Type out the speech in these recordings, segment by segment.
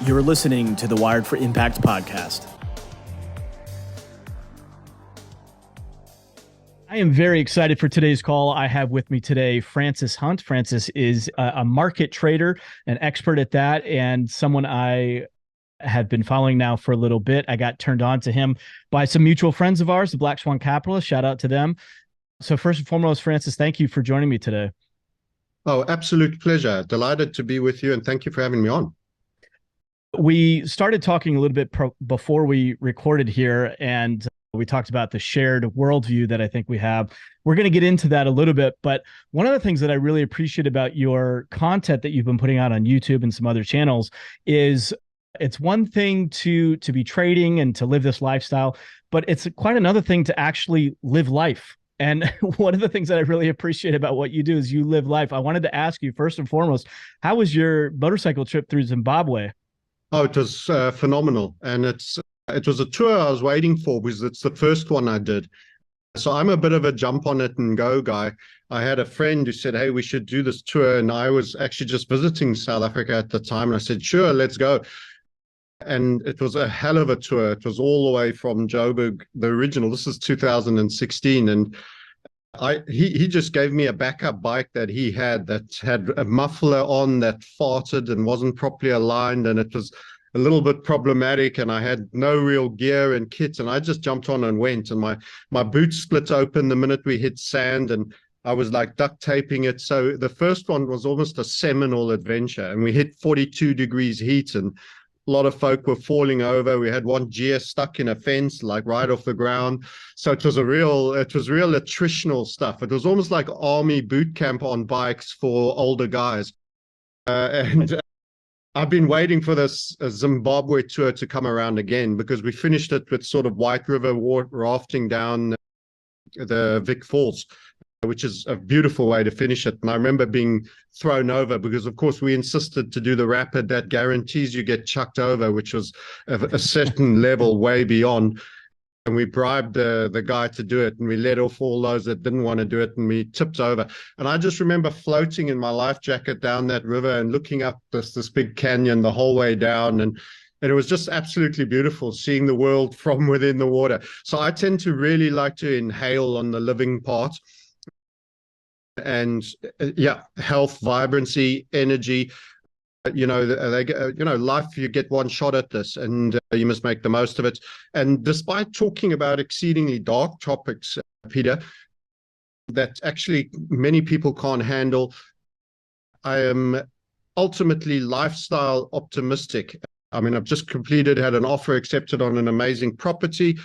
You're listening to the Wired for Impact podcast. I am very excited for today's call. I have with me today Francis Hunt. Francis is a market trader, an expert at that, and someone I have been following now for a little bit. I got turned on to him by some mutual friends of ours, the Black Swan Capitalists. Shout out to them. So first and foremost, Francis, thank you for joining me today. Oh, absolute pleasure. Delighted to be with you, and thank you for having me on. We started talking a little bit before we recorded here, and we talked about the shared worldview that I think we have. We're going to get into that a little bit, but one of the things that I really appreciate about your content that you've been putting out on YouTube and some other channels is it's one thing to be trading and to live this lifestyle, but it's quite another thing to actually live life. And one of the things that I really appreciate about what you do is you live life. I wanted to ask you first and foremost, how was your motorcycle trip through Zimbabwe? Oh, it was phenomenal. And it was a tour I was waiting for because it's the first one I did. So I'm a bit of a jump on it and go guy. I had a friend who said, hey, we should do this tour. And I was actually just visiting South Africa at the time. And I said, sure, let's go. And it was a hell of a tour. It was all the way from Joburg, the original. This is 2016. And he just gave me a backup bike that he had that had a muffler on that farted and wasn't properly aligned, and it was a little bit problematic, and I had no real gear and kit, and I just jumped on and went, and my boot split open the minute we hit sand, and I was like duct taping it. So the first one was almost a seminal adventure, and we hit 42 degrees heat, and a lot of folk were falling over. We had one gear stuck in a fence, like right off the ground. So it was real attritional stuff. It was almost like army boot camp on bikes for older guys. And I've been waiting for this Zimbabwe tour to come around again, because we finished it with sort of White River rafting down the Vic Falls, which is a beautiful way to finish it. And I remember being thrown over because, of course, we insisted to do the rapid that guarantees you get chucked over, which was a certain level way beyond. And we bribed the guy to do it, and we let off all those that didn't want to do it, and we tipped over. And I just remember floating in my life jacket down that river and looking up this big canyon the whole way down. And it was just absolutely beautiful seeing the world from within the water. So I tend to really like to inhale on the living part. And health, vibrancy, energy, life, you get one shot at this, and you must make the most of it. And despite talking about exceedingly dark topics, Peter, that actually many people can't handle, I am ultimately lifestyle optimistic. I mean, I've just had an offer accepted on an amazing property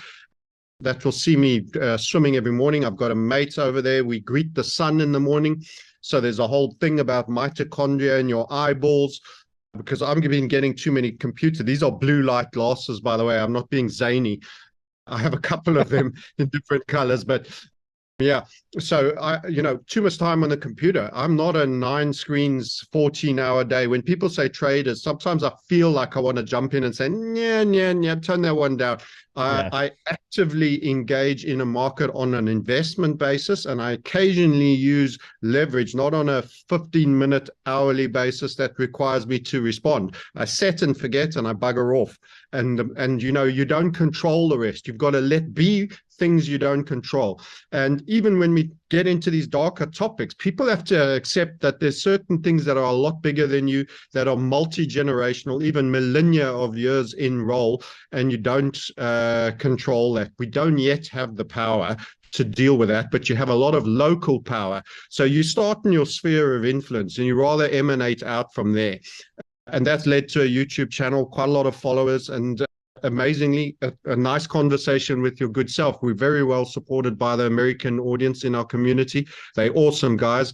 that will see me swimming every morning. I've got a mate over there. We greet the sun in the morning. So there's a whole thing about mitochondria in your eyeballs, because I've been getting too many These are blue light glasses, by the way. I'm not being zany. I have a couple of them in different colors, but yeah. So too much time on the computer. I'm not a 9 screens, 14-hour day. When people say traders, sometimes I feel like I want to jump in and say, yeah, turn that one down. I actively engage in a market on an investment basis, and I occasionally use leverage, not on a 15-minute hourly basis that requires me to respond. I set and forget, and I bugger off. And you don't control the rest. You've got to let be things you don't control. And even when we get into these darker topics, people have to accept that there's certain things that are a lot bigger than you, that are multi-generational, even millennia of years in role, and you don't control that. We don't yet have the power to deal with that, but you have a lot of local power. So you start in your sphere of influence, and you rather emanate out from there. And that's led to a YouTube channel, quite a lot of followers, and amazingly, a nice conversation with your good self. We're very well supported by the American audience in our community. They're awesome guys,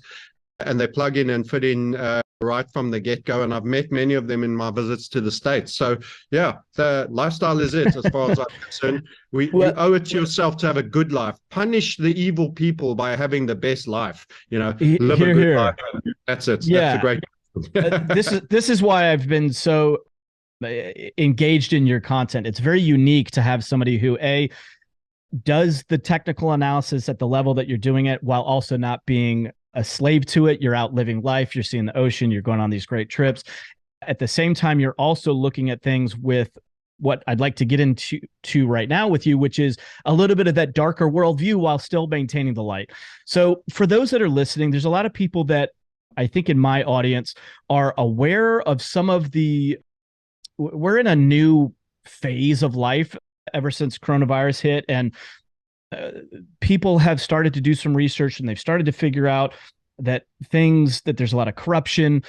and they plug in and fit in right from the get-go. And I've met many of them in my visits to the States. So yeah, the lifestyle is it, as far as I'm concerned. You owe it to yourself to have a good life. Punish the evil people by having the best life. Live a good life. That's it. Yeah. That's a great this is why I've been so engaged in your content. It's very unique to have somebody who does the technical analysis at the level that you're doing it, while also not being a slave to it. You're out living life. You're seeing the ocean. You're going on these great trips. At the same time, you're also looking at things with what I'd like to get into right now with you, which is a little bit of that darker worldview while still maintaining the light. So for those that are listening, there's a lot of people that I think in my audience are aware of some of we're in a new phase of life ever since coronavirus hit, and people have started to do some research and they've started to figure out that there's a lot of corruption.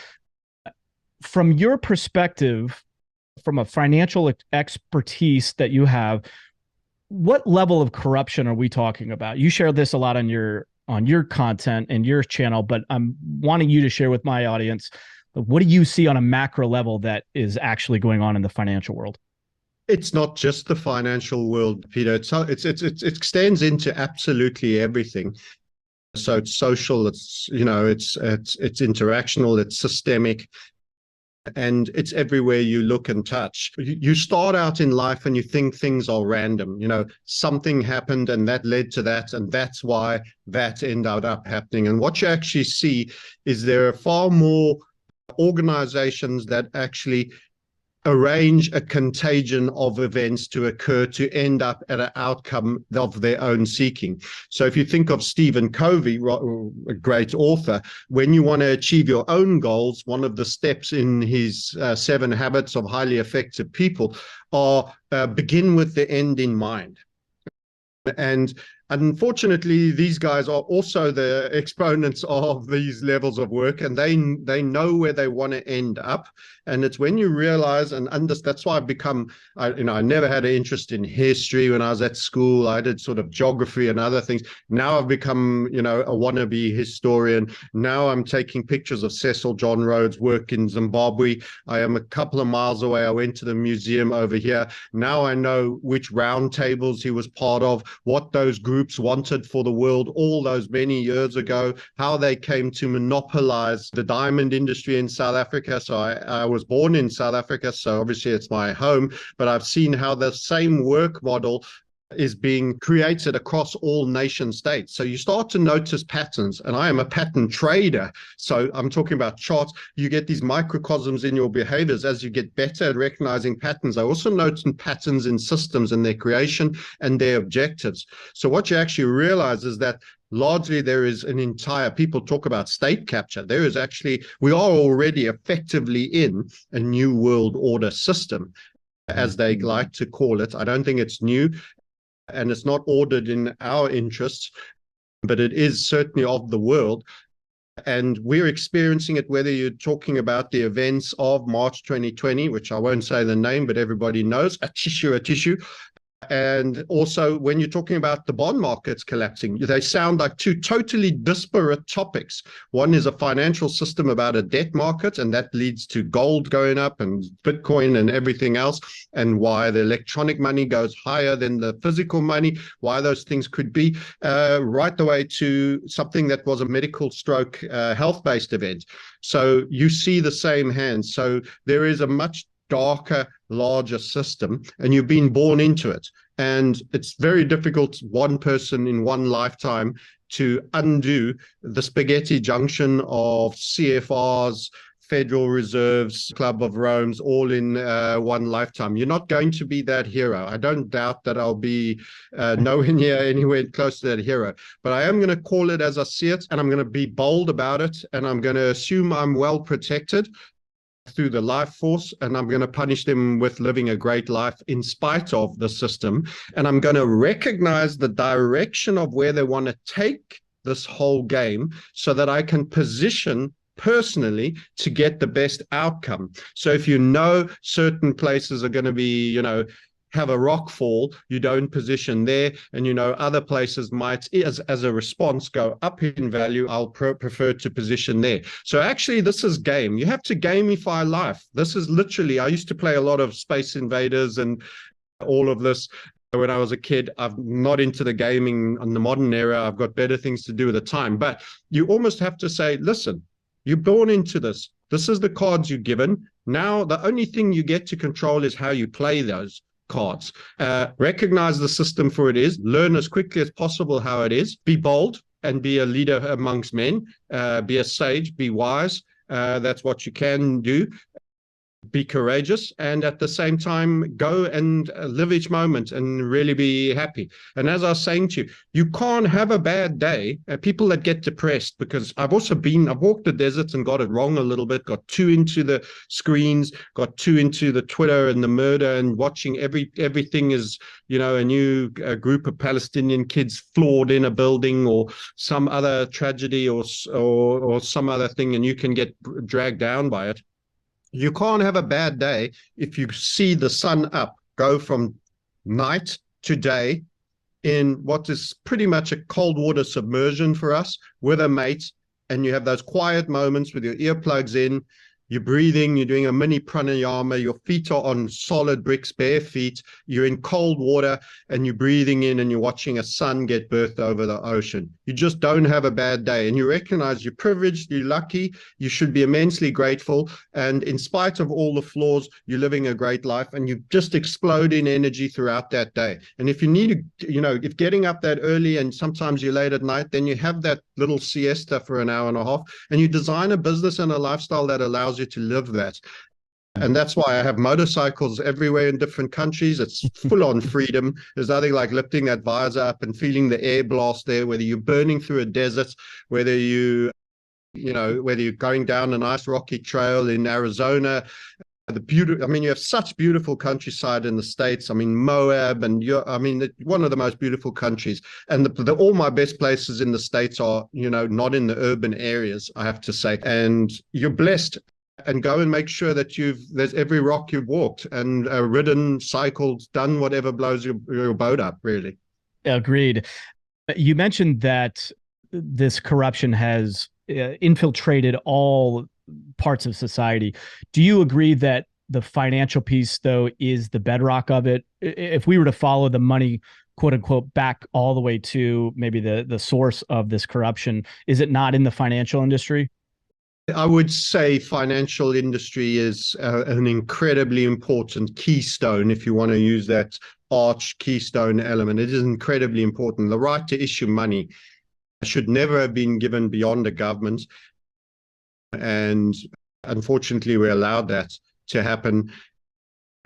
From your perspective, from a financial expertise that you have, what level of corruption are we talking about? You share this a lot on your content and your channel, but I'm wanting you to share with my audience, what do you see on a macro level that is actually going on in the financial world? It's not just the financial world, Peter. It extends into absolutely everything. So it's social, it's interactional, it's systemic, and it's everywhere you look and touch. You start out in life and you think things are random. Something happened and that led to that, and that's why that ended up happening. And what you actually see is there are far more organizations that actually arrange a contagion of events to occur to end up at an outcome of their own seeking. So if you think of Stephen Covey, a great author, when you want to achieve your own goals, one of the steps in his 7 Habits of Highly Effective People are begin with the end in mind. And unfortunately, these guys are also the exponents of these levels of work, and they know where they want to end up. And it's when you realize and understand. That's why I've become, I never had an interest in history when I was at school. I did sort of geography and other things. Now I've become, a wannabe historian. Now I'm taking pictures of Cecil John Rhodes' work in Zimbabwe. I am a couple of miles away. I went to the museum over here. Now I know which round tables he was part of, what those groups wanted for the world all those many years ago, how they came to monopolize the diamond industry in South Africa. So I was born in South Africa, so obviously it's my home, but I've seen how the same work model is being created across all nation states. So you start to notice patterns, and I am a pattern trader. So I'm talking about charts. You get these microcosms in your behaviors as you get better at recognizing patterns. I also notice patterns in systems and their creation and their objectives. So what you actually realize is that largely there is an entire, people talk about state capture. There is actually, we are already effectively in a new world order system, as they like to call it. I don't think it's new, and it's not ordered in our interests, but it is certainly of the world. And we're experiencing it, whether you're talking about the events of March 2020, which I won't say the name, but everybody knows, a tissue. And also when you're talking about the bond markets collapsing, they sound like two totally disparate topics. One is a financial system about a debt market, and that leads to gold going up and Bitcoin and everything else, and why the electronic money goes higher than the physical money, why those things could be, right the way to something that was a medical stroke health-based event. So you see the same hand. So there is a much darker, larger system, and you've been born into it. And it's very difficult, one person in one lifetime, to undo the spaghetti junction of CFRs, Federal Reserves, Club of Rome's, all in one lifetime. You're not going to be that hero. I don't doubt that I'll be nowhere near anywhere close to that hero. But I am going to call it as I see it, and I'm going to be bold about it, and I'm going to assume I'm well protected through the life force, and I'm going to punish them with living a great life in spite of the system. And I'm going to recognize the direction of where they want to take this whole game so that I can position personally to get the best outcome. So if you know certain places are going to be, have a rock fall, you don't position there, and other places might, as a response, go up in value. I'll prefer to position there. So actually, this is game. You have to gamify life. This is literally, I used to play a lot of Space Invaders and all of this when I was a kid. I'm not into the gaming in the modern era. I've got better things to do with the time. But you almost have to say, listen, you're born into this. This is the cards you're given. Now, the only thing you get to control is how you play those cards. Recognize the system for it is, learn as quickly as possible how it is, be bold and be a leader amongst men, be a sage, be wise. That's what you can do. be courageous, and at the same time go and live each moment and really be happy. And as I was saying to you, you can't have a bad day. People that get depressed, because I've walked the deserts and got it wrong a little bit, got too into the screens, got too into the Twitter and the murder, and watching everything is, a new group of Palestinian kids flawed in a building, or some other tragedy, or some other thing, and you can get dragged down by it. You can't have a bad day if you see the sun up, go from night to day in what is pretty much a cold water submersion for us with a mate, and you have those quiet moments with your earplugs in, you're breathing, you're doing a mini pranayama, your feet are on solid bricks, bare feet, you're in cold water, and you're breathing in, and you're watching a sun get birthed over the ocean. You just don't have a bad day, and you recognize you're privileged, you're lucky, you should be immensely grateful, and in spite of all the flaws, you're living a great life, and you just explode in energy throughout that day. And if you need to, if getting up that early and sometimes you're late at night, then you have that little siesta for an hour and a half, and you design a business and a lifestyle that allows you to live that. And that's why I have motorcycles everywhere in different countries. It's full on freedom. There's nothing like lifting that visor up and feeling the air blast there, whether you're burning through a desert, whether whether you're going down a nice rocky trail in Arizona. You have such beautiful countryside in the States. Moab, and one of the most beautiful countries. And all my best places in the States are, not in the urban areas, I have to say. And you're blessed. And go and make sure that there's every rock you've walked and ridden, cycled, done whatever blows your boat up, really. Agreed. You mentioned that this corruption has infiltrated all parts of society. Do you agree that the financial piece, though, is the bedrock of it? If we were to follow the money, quote unquote, back all the way to maybe the source of this corruption, is it not in the financial industry? I would say financial industry is an incredibly important keystone, if you want to use that arch keystone element. It is incredibly important. The right to issue money should never have been given beyond a government. And unfortunately, we allowed that to happen.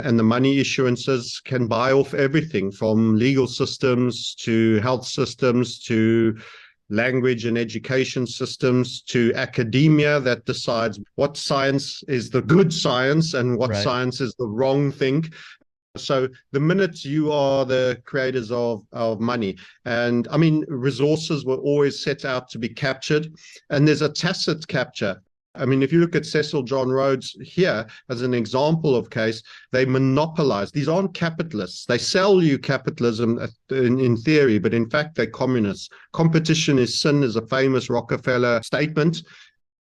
And the money issuances can buy off everything from legal systems to health systems to language and education systems to academia that decides what science is the good science and what science is the wrong thing. So the minute you are the creators of money, and resources were always set out to be captured, and there's a tacit capture. If you look at Cecil John Rhodes here as an example of case, they monopolize. These aren't capitalists. They sell you capitalism in theory, but in fact, they're communists. Competition is sin is a famous Rockefeller statement.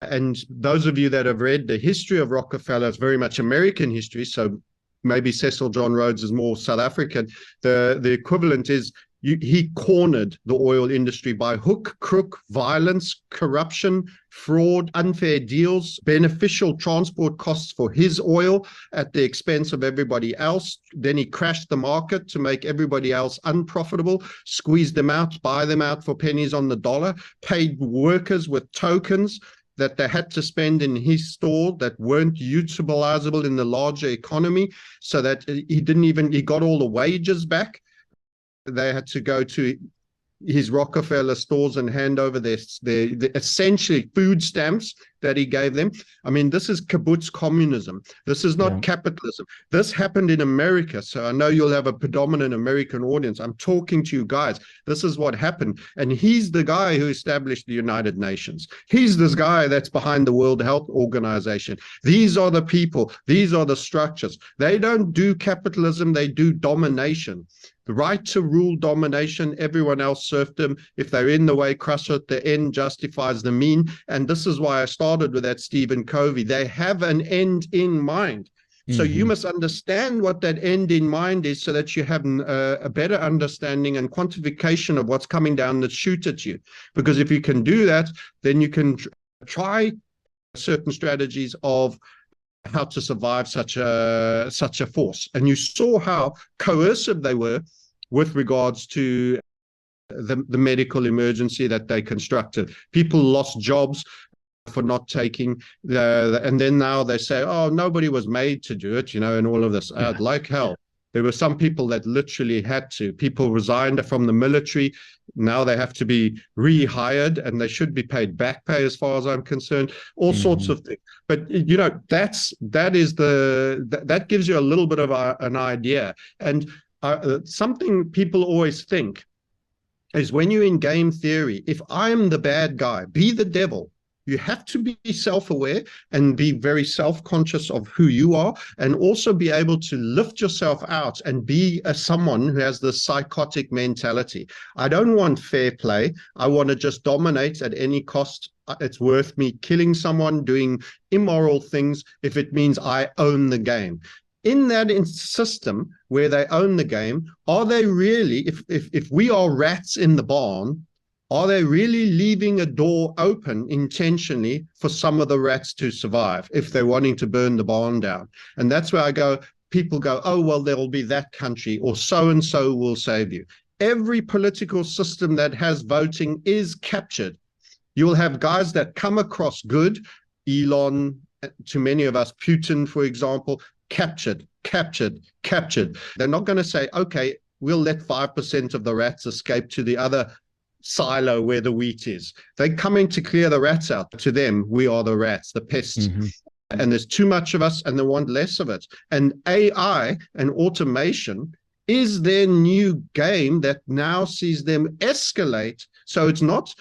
And those of you that have read the history of Rockefeller, it's very much American history. So maybe Cecil John Rhodes is more South African. The equivalent is he cornered the oil industry by hook, crook, violence, corruption, fraud, unfair deals, beneficial transport costs for his oil at the expense of everybody else. Then he crashed the market to make everybody else unprofitable, squeezed them out, buy them out for pennies on the dollar, paid workers with tokens that they had to spend in his store that weren't utilizable in the larger economy, so that he got all the wages back. They had to go to his Rockefeller stores and hand over their essentially food stamps that he gave them. This is kibbutz communism. This is not capitalism. This happened in America. So I know you'll have a predominant American audience. I'm talking to you guys. This is what happened. And he's the guy who established the United Nations. He's this guy that's behind the World Health Organization. These are the people. These are the structures. They don't do capitalism. They do domination. The right to rule, domination, everyone else served them. If they're in the way, crush it. The end justifies the mean. And this is why I started with that Stephen Covey. They have an end in mind. So you must understand what that end in mind is, so that you have a better understanding and quantification of what's coming down the chute at you. Because if you can do that, then you can try certain strategies of how to survive such a force. And you saw how coercive they were with regards to the medical emergency that they constructed. People lost jobs. for not taking and then now they say, oh, nobody was made to do it, and all of this. Like hell. There were some people that literally had to. People resigned from the military. Now they have to be rehired and they should be paid back pay as far as I'm concerned, all sorts of things. But, that gives you a little bit of an idea. And something people always think is when you're in game theory, if I'm the bad guy, be the devil. You have to be self-aware and be very self-conscious of who you are, and also be able to lift yourself out and be someone who has this psychotic mentality. I don't want fair play. I want to just dominate at any cost. It's worth me killing someone, doing immoral things, if it means I own the game. In that system where they own the game, are they really, if we are rats in the barn, are they really leaving a door open intentionally for some of the rats to survive if they're wanting to burn the barn down? And that's where people go, oh, well, there will be that country or so-and-so will save you. Every political system that has voting is captured. You'll have guys that come across good, Elon, to many of us, Putin, for example, captured. They're not going to say, okay, we'll let 5% of the rats escape to the other silo where the wheat is. They're coming to clear the rats out. To them, we are the rats, the pests. And there's too much of us and they want less of it. And AI and automation is their new game that now sees them escalate. So it's not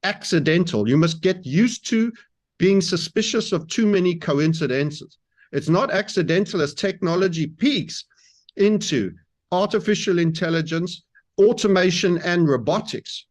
accidental. You must get used to being suspicious of too many coincidences. It's not accidental as technology peaks into artificial intelligence, automation, and robotics,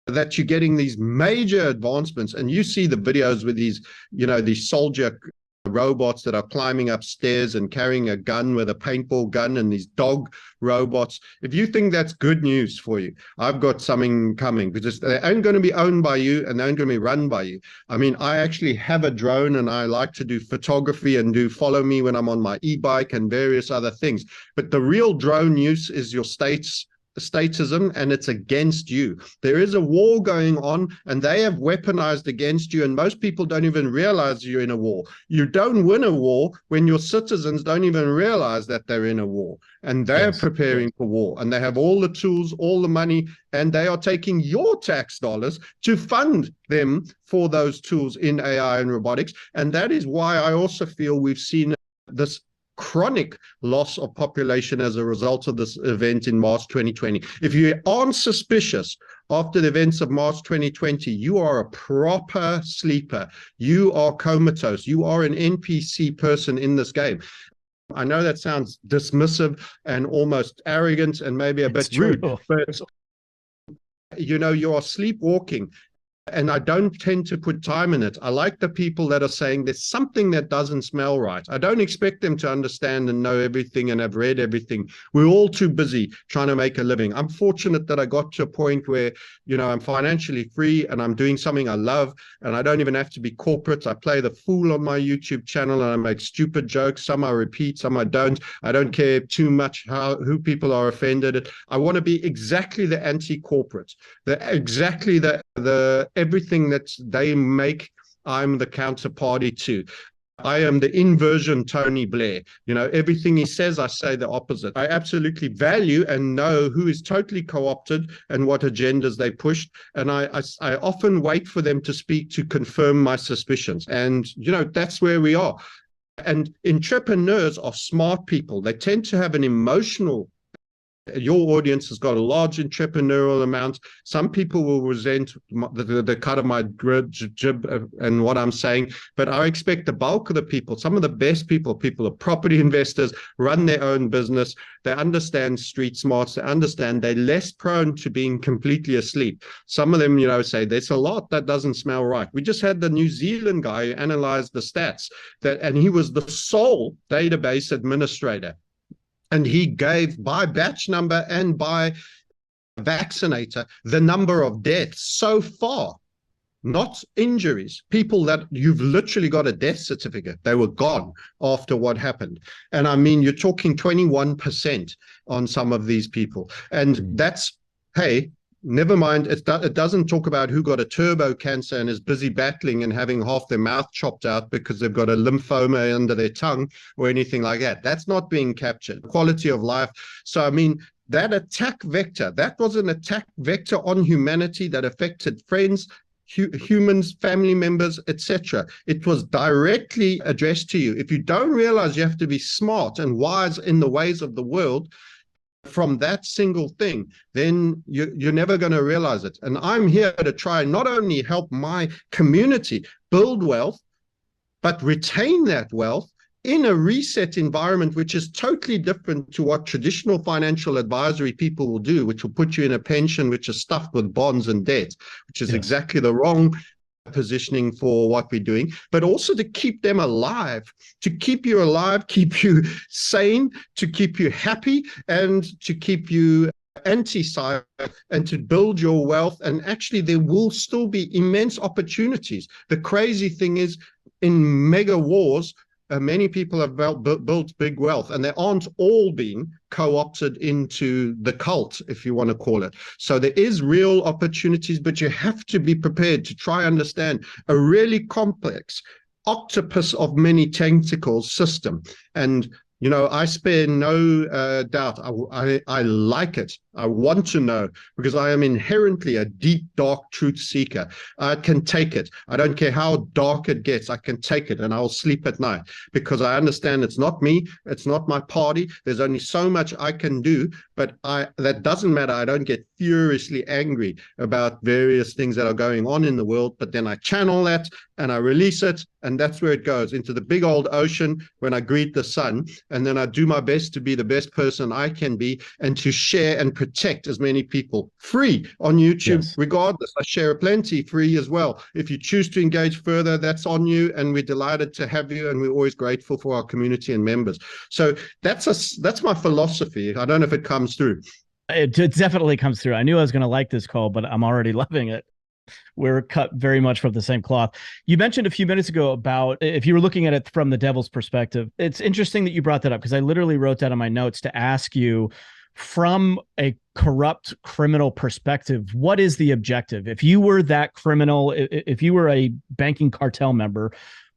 that you're getting these major advancements. And you see the videos with these, these soldier robots that are climbing up stairs and carrying a gun with a paintball gun, and these dog robots. If you think that's good news for you, I've got something coming, because they aren't going to be owned by you and they aren't going to be run by you. I mean, I actually have a drone and I like to do photography and do follow me when I'm on my e-bike and various other things. But the real drone use is your statism, and it's against you. There is a war going on and they have weaponized against you, and most people don't even realize you're in a war. You don't win a war when your citizens don't even realize that they're in a war, and they're preparing for war, and they have all the tools, all the money, and they are taking your tax dollars to fund them for those tools in AI and robotics. And that is why I also feel we've seen this chronic loss of population as a result of this event in March 2020. If you aren't suspicious after the events of March 2020, you are a proper sleeper. You are comatose. You are an NPC person in this game. I know that sounds dismissive and almost arrogant and maybe a bit rude, but you are sleepwalking. And I don't tend to put time in it. I like the people that are saying there's something that doesn't smell right. I don't expect them to understand and know everything and have read everything. We're all too busy trying to make a living. I'm fortunate that I got to a point where, I'm financially free and I'm doing something I love, and I don't even have to be corporate. I play the fool on my YouTube channel and I make stupid jokes. Some I repeat, some I don't. I don't care too much who people are offended. I want to be exactly the anti-corporate, exactly the everything that they make, I'm the counterparty to. I am the inversion Tony Blair. Everything he says, I say the opposite. I absolutely value and know who is totally co-opted and what agendas they pushed. And I often wait for them to speak to confirm my suspicions. And, that's where we are. And entrepreneurs are smart people. They tend to have an emotional. Your audience has got a large entrepreneurial amount. Some people will resent the cut of my jib and what I'm saying, but I expect the bulk of the people, some of the best people are property investors, run their own business. They understand street smarts. They understand they're less prone to being completely asleep. Some of them, say there's a lot that doesn't smell right. We just had the New Zealand guy who analyzed the stats and he was the sole database administrator. And he gave by batch number and by vaccinator the number of deaths so far, not injuries. People that you've literally got a death certificate, they were gone after what happened. And I mean, you're talking 21% on some of these people. And that's, hey, Never mind, it doesn't talk about who got a turbo cancer and is busy battling and having half their mouth chopped out because they've got a lymphoma under their tongue or anything like that. That's not being captured. Quality of life. So, I mean, that attack vector, that was an attack vector on humanity that affected friends, humans, family members, etc. It was directly addressed to you. If you don't realize you have to be smart and wise in the ways of the world, from that single thing, then you're never going to realize it. And I'm here to try and not only help my community build wealth, but retain that wealth in a reset environment, which is totally different to what traditional financial advisory people will do, which will put you in a pension which is stuffed with bonds and debt, which is exactly the wrong positioning for what we're doing, but also to keep them alive, to keep you alive, keep you sane, to keep you happy, and to keep you anti-cyber, and to build your wealth. And actually, there will still be immense opportunities. The crazy thing is, in mega wars, many people have built big wealth, and they aren't all being co-opted into the cult, if you want to call it. So there is real opportunities, but you have to be prepared to try and understand a really complex octopus of many tentacles system. And you know, I spare no doubt. I like it. I want to know, because I am inherently a deep, dark truth seeker. I can take it. I don't care how dark it gets. I can take it, and I'll sleep at night, because I understand it's not me. It's not my party. There's only so much I can do, but that doesn't matter. I don't get furiously angry about various things that are going on in the world, but then I channel that and I release it, and that's where it goes into the big old ocean when I greet the sun. And then I do my best to be the best person I can be, and to share and protect as many people free on YouTube, regardless. I share plenty free as well. If you choose to engage further, that's on you, and we're delighted to have you, and we're always grateful for our community and members. So that's my philosophy. I don't know if it comes through. It definitely comes through. I knew I was going to like this call, but I'm already loving it. We're cut very much from the same cloth. You mentioned a few minutes ago about if you were looking at it from the devil's perspective. It's interesting that you brought that up, because I literally wrote that on my notes to ask you, from a corrupt criminal perspective, what is the objective? If you were that criminal, if you were a banking cartel member,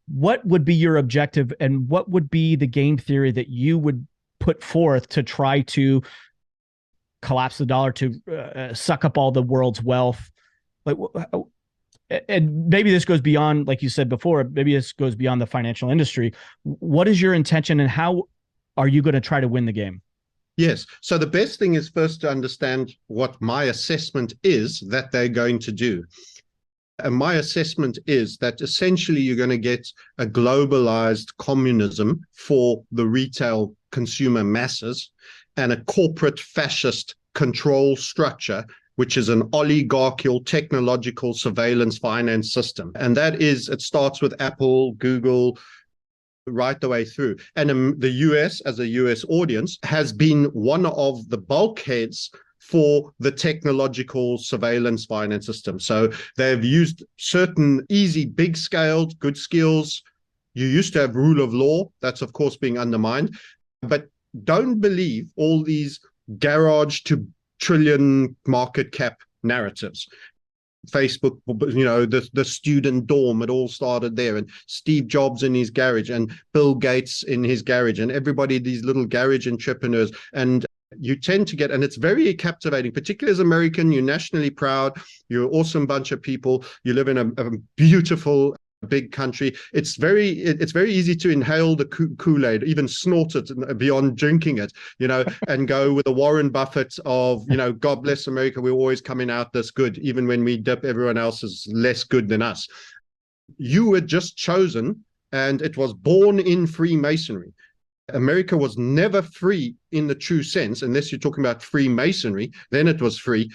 what would be your objective, and what would be the game theory that you would put forth to try to collapse the dollar, to suck up all the world's wealth? Like, and maybe this goes beyond, like you said before, maybe this goes beyond the financial industry. What is your intention, and how are you going to try to win the game? Yes. So the best thing is first to understand what my assessment is that they're going to do. And my assessment is that essentially you're going to get a globalized communism for the retail consumer masses, and a corporate fascist control structure, which is an oligarchical technological surveillance finance system. And that is, it starts with Apple, Google, right the way through. And the US, as a US audience, has been one of the bulkheads for the technological surveillance finance system. So they've used certain easy, big scaled, good skills. You used to have rule of law. That's, of course, being undermined. But don't believe all these garage to trillion market cap narratives. Facebook, you know, the student dorm, it all started there, and Steve Jobs in his garage, and Bill Gates in his garage, and everybody, these little garage entrepreneurs. And you tend to get, and it's very captivating, particularly as American. You're nationally proud. You're an awesome bunch of people. You live in a beautiful big country. It's very easy to inhale the Kool-Aid, even snort it beyond drinking it, you know, and go with the Warren Buffett of, you know, God bless America, we're always coming out this good, even when we dip, everyone else is less good than us. You were just chosen, and it was born in Freemasonry. America was never free in the true sense, unless you're talking about Freemasonry, then it was free.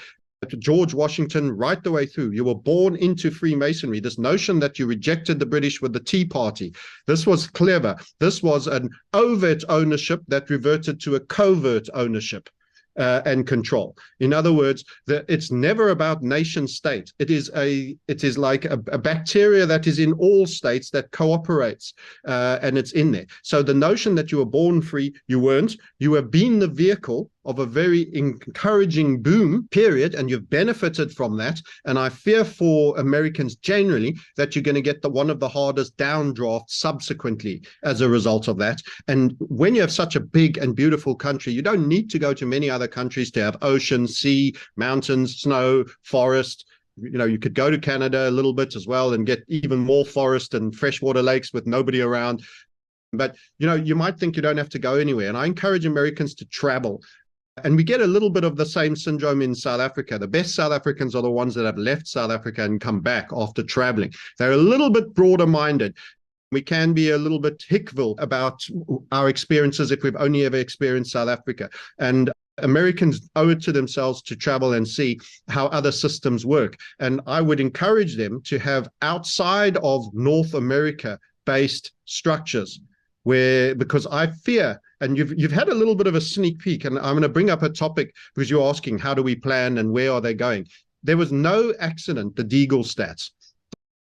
George Washington, right the way through, you were born into Freemasonry. This notion that you rejected the British with the Tea Party, this was clever. This was an overt ownership that reverted to a covert ownership and control. In other words, it's never about nation state. It is like a bacteria that is in all states that cooperates, and it's in there. So the notion that you were born free, you weren't. You have been the vehicle of a very encouraging boom period, and you've benefited from that. And I fear for Americans generally that you're going to get one of the hardest downdrafts subsequently as a result of that. And when you have such a big and beautiful country, you don't need to go to many other countries to have ocean, sea, mountains, snow, forest. You could go to Canada a little bit as well and get even more forest and freshwater lakes with nobody around. But, you might think you don't have to go anywhere. And I encourage Americans to travel. And we get a little bit of the same syndrome in South Africa. The best South Africans are the ones that have left South Africa and come back after traveling. They're a little bit broader minded. We can be a little bit Hickville about our experiences if we've only ever experienced South Africa. And Americans owe it to themselves to travel and see how other systems work. And I would encourage them to have outside of North America based structures because I fear, and you've had a little bit of a sneak peek, and I'm going to bring up a topic because you're asking how do we plan and where are they going. There was no accident, the Deagle stats.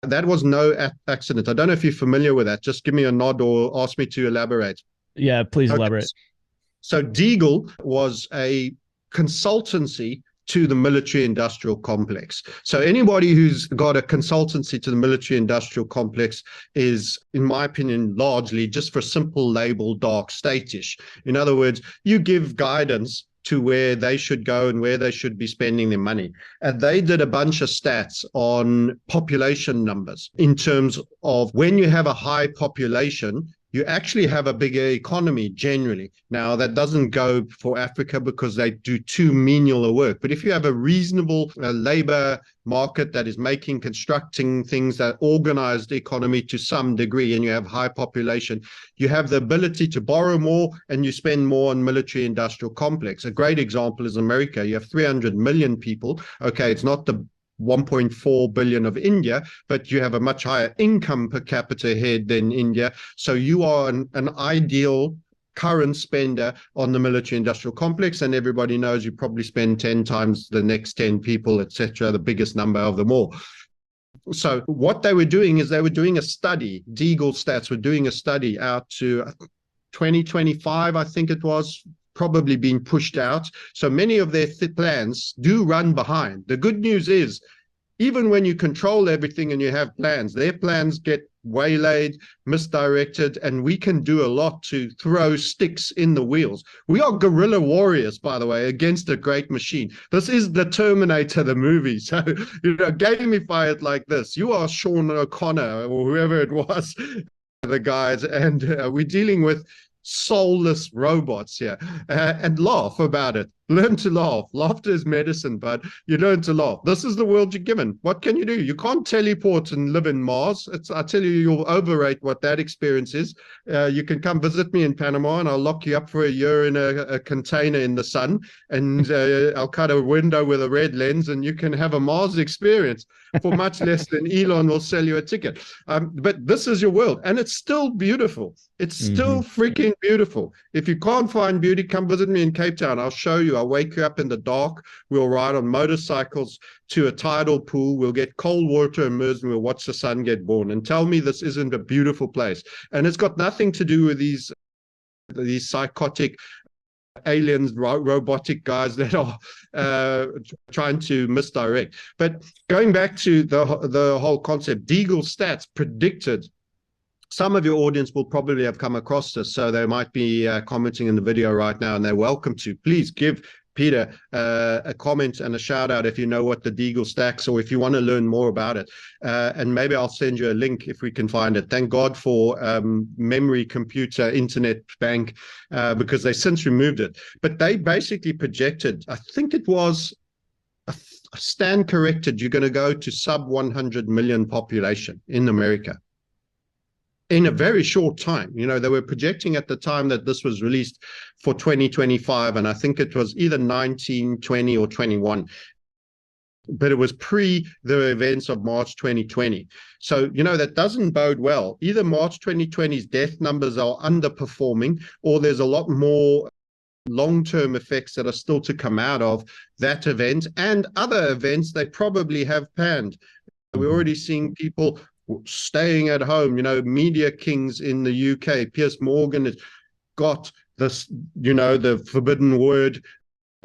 That was no accident. I don't know if you're familiar with that. Just give me a nod or ask me to elaborate. Yeah, please elaborate. So Deagle was a consultancy to the military industrial complex. So anybody who's got a consultancy to the military industrial complex is, in my opinion, largely just for simple label dark state-ish. In other words, you give guidance to where they should go and where they should be spending their money. And they did a bunch of stats on population numbers in terms of when you have a high population, you actually have a bigger economy generally. Now, that doesn't go for Africa because they do too menial a work. But if you have a reasonable labor market that is constructing things, that organized economy to some degree, and you have high population, you have the ability to borrow more and you spend more on military industrial complex. A great example is America. You have 300 million people. Okay, it's not the 1.4 billion of India, but you have a much higher income per capita head than India. So you are an ideal current spender on the military industrial complex, and everybody knows you probably spend 10 times the next 10 people, etc., the biggest number of them all. So what they were doing is they were doing a study. Deagle Stats were doing a study out to 2025, I think it was, probably being pushed out. So many of their plans do run behind. The good news is, even when you control everything and you have plans, their plans get waylaid, misdirected, and we can do a lot to throw sticks in the wheels. We are guerrilla warriors, by the way, against a great machine. This is the Terminator, the movie. So, gamify it like this. You are Sean O'Connor or whoever it was, the guys, and we're dealing with soulless robots here, and laugh about it. Learn to laugh. Laughter is medicine, but you learn to laugh. This is the world you're given. What can you do? You can't teleport and live in Mars. I tell you, you'll overrate what that experience is. You can come visit me in Panama and I'll lock you up for a year in a container in the sun, and I'll cut a window with a red lens and you can have a Mars experience for much less than Elon will sell you a ticket. But this is your world, and it's still beautiful. It's still freaking beautiful. If you can't find beauty, come visit me in Cape Town. I'll show you. I'll wake you up in the dark. We'll ride on motorcycles to a tidal pool. We'll get cold water immersed and we'll watch the sun get born. And tell me this isn't a beautiful place. And it's got nothing to do with these psychotic aliens, robotic guys that are trying to misdirect. But going back to the whole concept, Deagle Stats predicted, some of your audience will probably have come across this, so they might be commenting in the video right now, and they're welcome to. Please give Peter a comment and a shout out if you know what the Deagle stacks, or if you want to learn more about it. And maybe I'll send you a link if we can find it. Thank God for memory computer internet bank, because they since removed it. But they basically projected, I think it was, stand corrected, you're going to go to sub 100 million population in America in a very short time. They were projecting at the time that this was released for 2025, and I think it was either 19, 20, or 21. But it was pre the events of March 2020. So, that doesn't bode well. Either March 2020's death numbers are underperforming, or there's a lot more long-term effects that are still to come out of that event and other events they probably have planned. We're already seeing people staying at home, media kings in the UK. Piers Morgan has got this, the forbidden word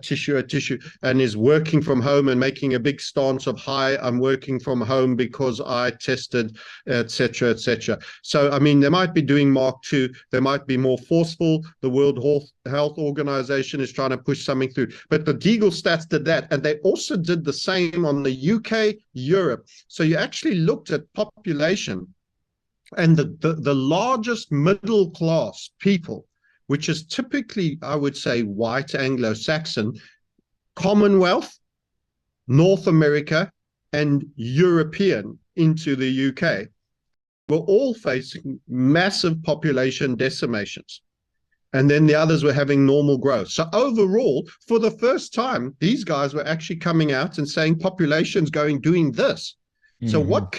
tissue and is working from home and making a big stance of, hi, I'm working from home because I tested, etc., etc. So I mean, they might be doing Mark 2, they might be more forceful. The World Health Organization is trying to push something through, but the Deagle stats did that, and they also did the same on the UK, Europe. So you actually looked at population, and the largest middle class people, which is typically, I would say, white Anglo-Saxon, Commonwealth, North America, and European into the UK, were all facing massive population decimations. And then the others were having normal growth. So overall, for the first time, these guys were actually coming out and saying population's doing this. Mm-hmm. So what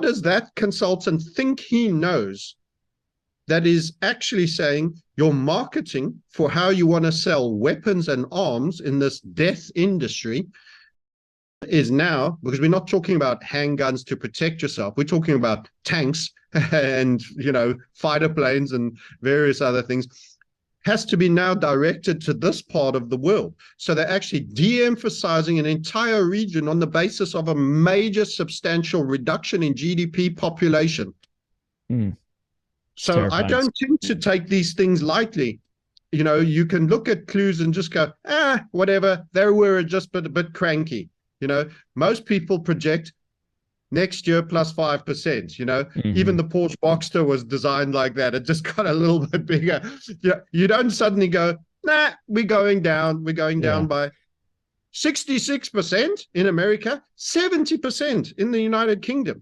does that consultant think he knows that is actually saying your marketing for how you want to sell weapons and arms in this death industry is now, because we're not talking about handguns to protect yourself, we're talking about tanks and, you know, fighter planes and various other things, has to be now directed to this part of the world. So they're actually de-emphasizing an entire region on the basis of a major substantial reduction in GDP population. Mm. So terrifying. I don't tend to take these things lightly. You know, you can look at clues and just go, whatever, they were just a bit cranky. You know, most people project next year plus 5%, you know. Mm-hmm. Even the Porsche Boxster was designed like that. It just got a little bit bigger. You don't suddenly go, nah, we're going down by 66% in America, 70% in the United Kingdom.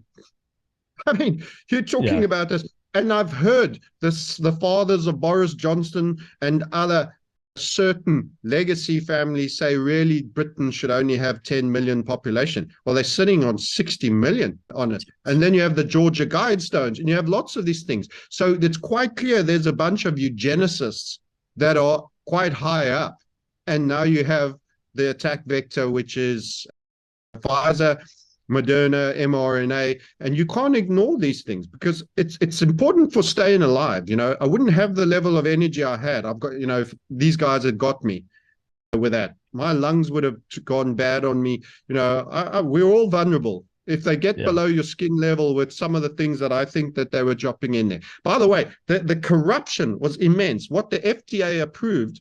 I mean, you're talking about this. And I've heard this, the fathers of Boris Johnson and other certain legacy families say, really, Britain should only have 10 million population. Well, they're sitting on 60 million on it. And then you have the Georgia Guidestones, and you have lots of these things. So it's quite clear there's a bunch of eugenicists that are quite high up. And now you have the attack vector, which is Pfizer, Moderna, mRNA, and you can't ignore these things because it's important for staying alive. You know, I wouldn't have the level of energy I had. I've got, you know, if these guys had got me with that, my lungs would have gone bad on me. You know, we're all vulnerable. If they get below your skin level with some of the things that I think that they were dropping in there. By the way, the corruption was immense. What the FDA approved,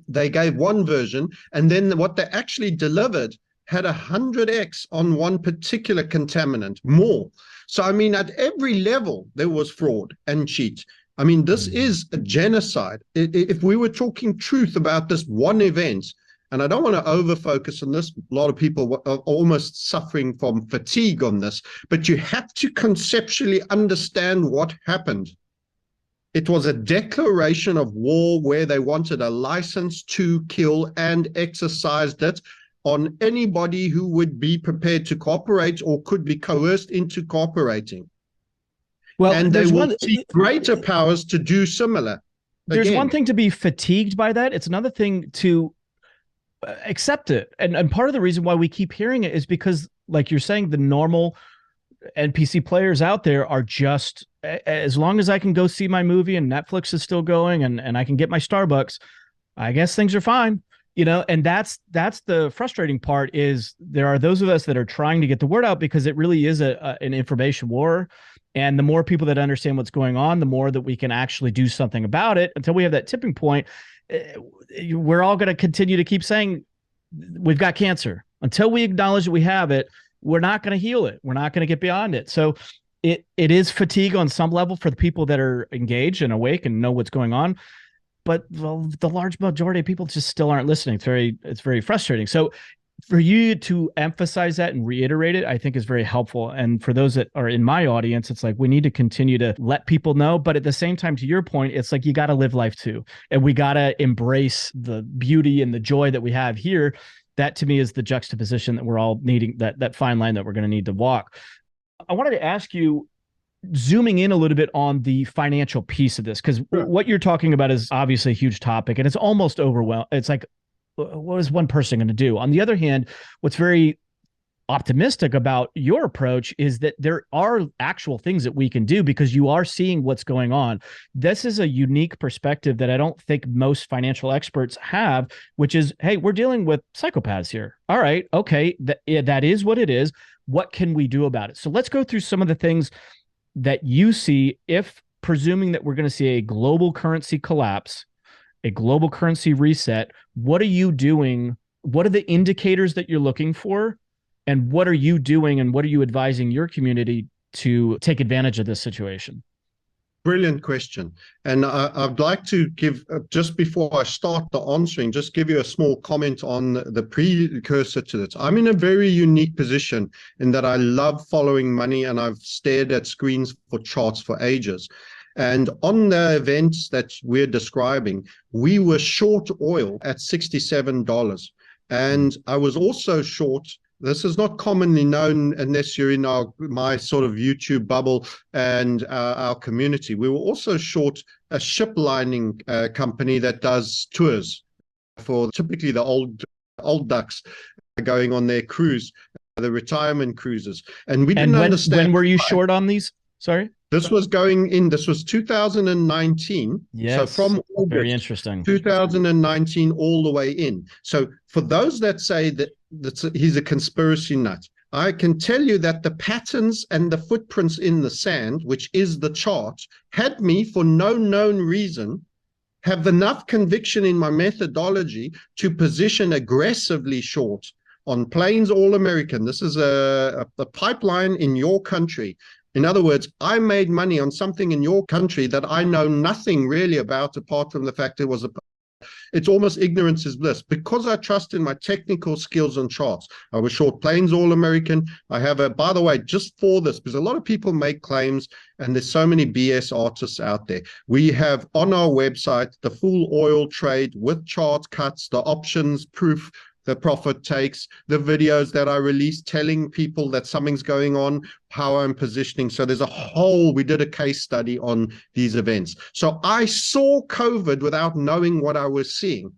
they gave one version, and then what they actually delivered had 100x on one particular contaminant more. So, I mean, at every level, there was fraud and cheat. I mean, this is a genocide. If we were talking truth about this one event, and I don't want to over-focus on this, a lot of people are almost suffering from fatigue on this, but you have to conceptually understand what happened. It was a declaration of war where they wanted a license to kill and exercised it on anybody who would be prepared to cooperate or could be coerced into cooperating. Well, and they will seek greater powers to do similar. There's one thing to be fatigued by that. It's another thing to accept it. And part of the reason why we keep hearing it is because, like you're saying, the normal NPC players out there are just, as long as I can go see my movie and Netflix is still going and I can get my Starbucks, I guess things are fine. You know, and that's the frustrating part is there are those of us that are trying to get the word out because it really is an information war. And the more people that understand what's going on, the more that we can actually do something about it. Until we have that tipping point, we're all going to continue to keep saying we've got cancer. Until we acknowledge that we have it, we're not going to heal it. We're not going to get beyond it. So it is fatigue on some level for the people that are engaged and awake and know what's going on. But the large majority of people just still aren't listening. It's very frustrating. So for you to emphasize that and reiterate it, I think is very helpful. And for those that are in my audience, it's like we need to continue to let people know. But at the same time, to your point, it's like you got to live life too. And we got to embrace the beauty and the joy that we have here. That to me is the juxtaposition that we're all needing, that fine line that we're going to need to walk. I wanted to ask you, zooming in a little bit on the financial piece of this, because what you're talking about is obviously a huge topic and it's almost overwhelming. It's like, what is one person going to do? On the other hand, what's very optimistic about your approach is that there are actual things that we can do because you are seeing what's going on. This is a unique perspective that I don't think most financial experts have, which is, hey, we're dealing with psychopaths here. All right, okay, that is what it is. What can we do about it? So let's go through some of the things that you see if presuming that we're going to see a global currency collapse, a global currency reset. What are you doing? What are the indicators that you're looking for? And what are you doing and what are you advising your community to take advantage of this situation? Brilliant question. And I'd like to give, just before I start the answering, just give you a small comment on the precursor to this. I'm in a very unique position in that I love following money, and I've stared at screens for charts for ages. And on the events that we're describing, we were short oil at $67. And I was also short. This is not commonly known unless you're in my sort of YouTube bubble and our community. We were also short a ship lining company that does tours for typically the old ducks going on their cruise, the retirement cruises. And we didn't understand. When were you short on these? Sorry? This was 2019. Yes. So from August, very interesting. 2019 all the way in. So for those that say that he's a conspiracy nut, I can tell you that the patterns and the footprints in the sand, which is the chart, had me for no known reason have enough conviction in my methodology to position aggressively short on Plains All American. This is a pipeline in your country. In other words, I made money on something in your country that I know nothing really about, apart from the fact it's almost ignorance is bliss. Because I trust in my technical skills and charts, I was short Plains All American. I have by the way, just for this, because a lot of people make claims and there's so many BS artists out there. We have on our website the full oil trade with chart cuts, the options proof, the profit takes, the videos that I released telling people that something's going on, how I'm positioning. So there's we did a case study on these events. So I saw COVID without knowing what I was seeing.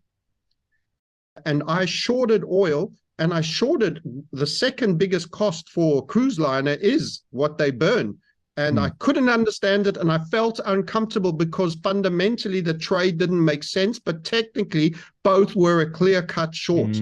And I shorted oil, and I shorted the second biggest cost for a cruise liner is what they burn. And I couldn't understand it, and I felt uncomfortable because fundamentally the trade didn't make sense, but technically both were a clear-cut short.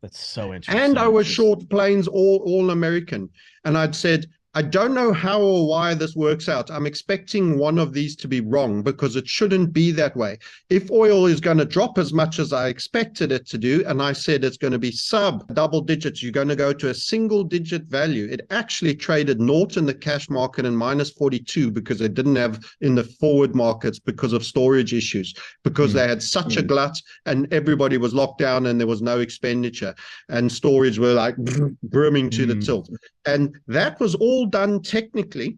That's so interesting. And I was short Plains All American, and I'd said, I don't know how or why this works out. I'm expecting one of these to be wrong because it shouldn't be that way. If oil is going to drop as much as I expected it to do, and I said it's going to be sub double digits, you're going to go to a single digit value. It actually traded naught in the cash market and minus 42 because they didn't have in the forward markets because of storage issues, because they had such a glut and everybody was locked down and there was no expenditure and storage were like brimming to the tilt. And that was all done technically.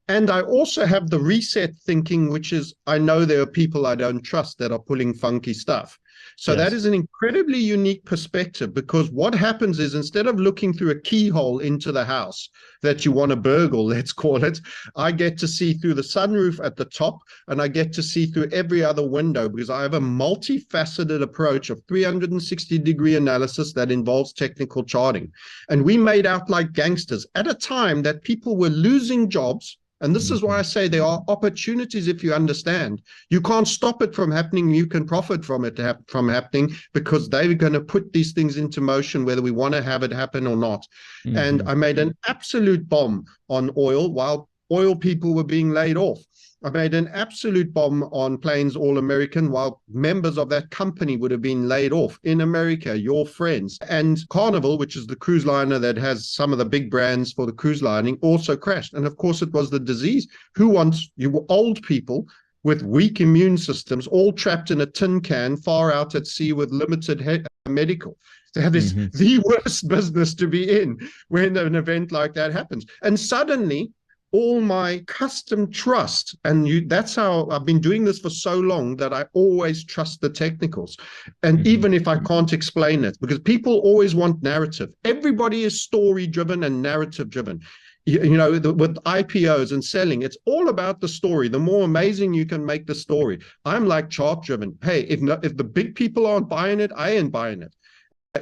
And I also have the reset thinking, which is, I know there are people I don't trust that are pulling funky stuff. So that is an incredibly unique perspective, because what happens is, instead of looking through a keyhole into the house that you want to burgle, let's call it, I get to see through the sunroof at the top, and I get to see through every other window, because I have a multifaceted approach of 360-degree analysis that involves technical charting. And we made out like gangsters at a time that people were losing jobs. And this is why I say there are opportunities if you understand. You can't stop it from happening. You can profit from it from happening, because they're going to put these things into motion, whether we want to have it happen or not. And I made an absolute bomb on oil while oil people were being laid off. I made an absolute bomb on Plains All American while members of that company would have been laid off in America, your friends. And Carnival, which is the cruise liner that has some of the big brands for the cruise lining, also crashed. And of course, it was the disease. Who wants you old people with weak immune systems, all trapped in a tin can, far out at sea with limited medical? That is the worst business to be in when an event like that happens. And suddenly, all my custom trust, and that's how I've been doing this for so long, that I always trust the technicals. And even if I can't explain it, because people always want narrative. Everybody is story driven and narrative driven. You know, with IPOs and selling, it's all about the story. The more amazing you can make the story. I'm like chart driven. Hey, if the big people aren't buying it, I ain't buying it.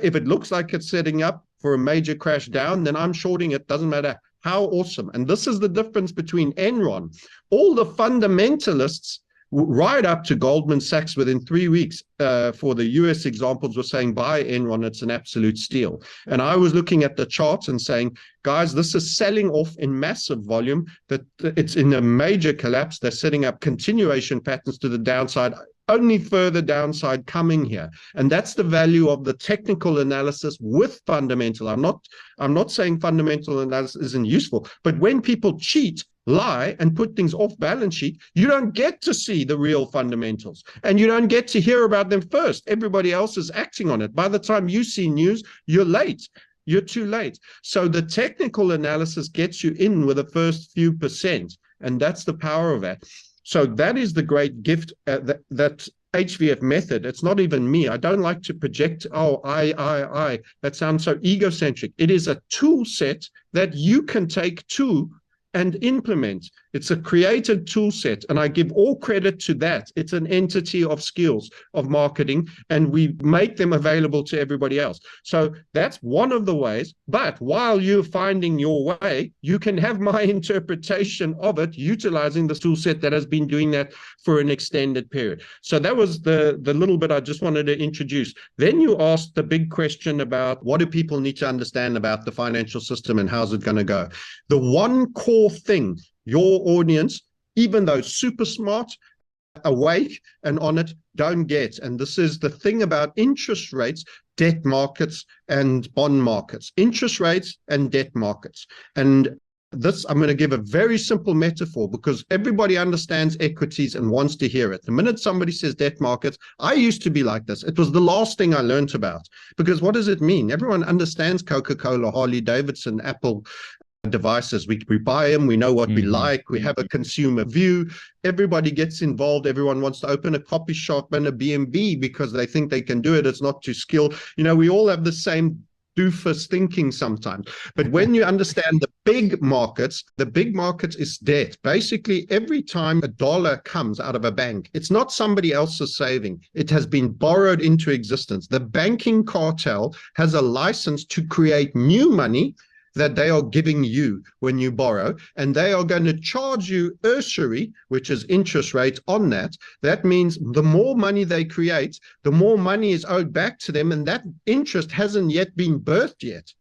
If it looks like it's setting up, for a major crash down, then I'm shorting it. Doesn't matter how awesome. And this is the difference between Enron. All the fundamentalists right up to Goldman Sachs within 3 weeks for the US examples were saying, buy Enron, it's an absolute steal. And I was looking at the charts and saying, guys, this is selling off in massive volume, that it's in a major collapse. They're setting up continuation patterns to the downside, only further downside coming here. And that's the value of the technical analysis with fundamental. I'm not saying fundamental analysis isn't useful, but when people cheat, lie, and put things off balance sheet, you don't get to see the real fundamentals, and you don't get to hear about them first. Everybody else is acting on it. By the time you see news, you're late. You're too late. So the technical analysis gets you in with the first few percent, and that's the power of that. So that is the great gift that HVF method. It's not even me. I don't like to project, oh, I. That sounds so egocentric. It is a tool set that you can take to and implement. It's a created tool set, and I give all credit to that. It's an entity of skills of marketing, and we make them available to everybody else. So that's one of the ways. But while you're finding your way, you can have my interpretation of it utilizing the tool set that has been doing that for an extended period. So that was the little bit I just wanted to introduce. Then you asked the big question about what do people need to understand about the financial system and how's it going to go. The one core thing your audience, even though super smart, awake and on it, don't get. And this is the thing about interest rates, debt markets, and bond markets. Interest rates and debt markets. And this, I'm going to give a very simple metaphor because everybody understands equities and wants to hear it. The minute somebody says debt markets, I used to be like this. It was the last thing I learned about. Because what does it mean? Everyone understands Coca-Cola, Harley Davidson, Apple devices. We buy them, we know what we like, we have a consumer view. Everybody gets involved. Everyone wants to open a coffee shop and a B&B because they think they can do it. It's not too skilled. You know, we all have the same doofus thinking sometimes. But when you understand the big markets is debt. Basically, every time a dollar comes out of a bank, it's not somebody else's saving. It has been borrowed into existence. The banking cartel has a license to create new money that they are giving you when you borrow, and they are going to charge you usury, which is interest rate on that. That means the more money they create, the more money is owed back to them, and that interest hasn't yet been birthed yet.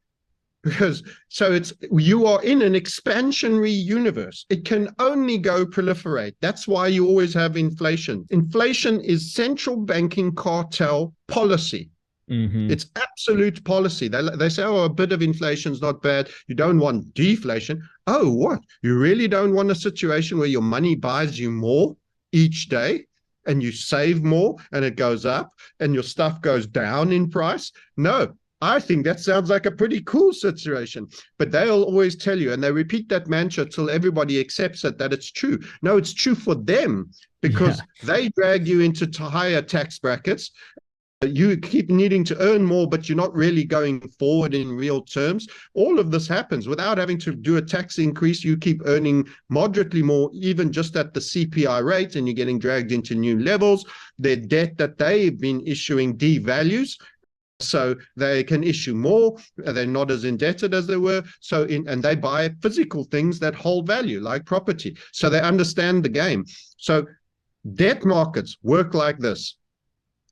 Because so it's, you are in an expansionary universe. It can only go proliferate. That's why you always have inflation. Inflation is central banking cartel policy. It's absolute policy. They say, oh, a bit of inflation is not bad. You don't want deflation. Oh, what? You really don't want a situation where your money buys you more each day and you save more and it goes up and your stuff goes down in price? No, I think that sounds like a pretty cool situation. But they'll always tell you, and they repeat that mantra till everybody accepts it, that it's true. No, it's true for them because they drag you into higher tax brackets. You keep needing to earn more, but you're not really going forward in real terms. All of this happens without having to do a tax increase. You keep earning moderately more, even just at the CPI rate, and you're getting dragged into new levels. Their debt that they've been issuing devalues, so they can issue more. They're not as indebted as they were. And they buy physical things that hold value, like property. So they understand the game. So debt markets work like this.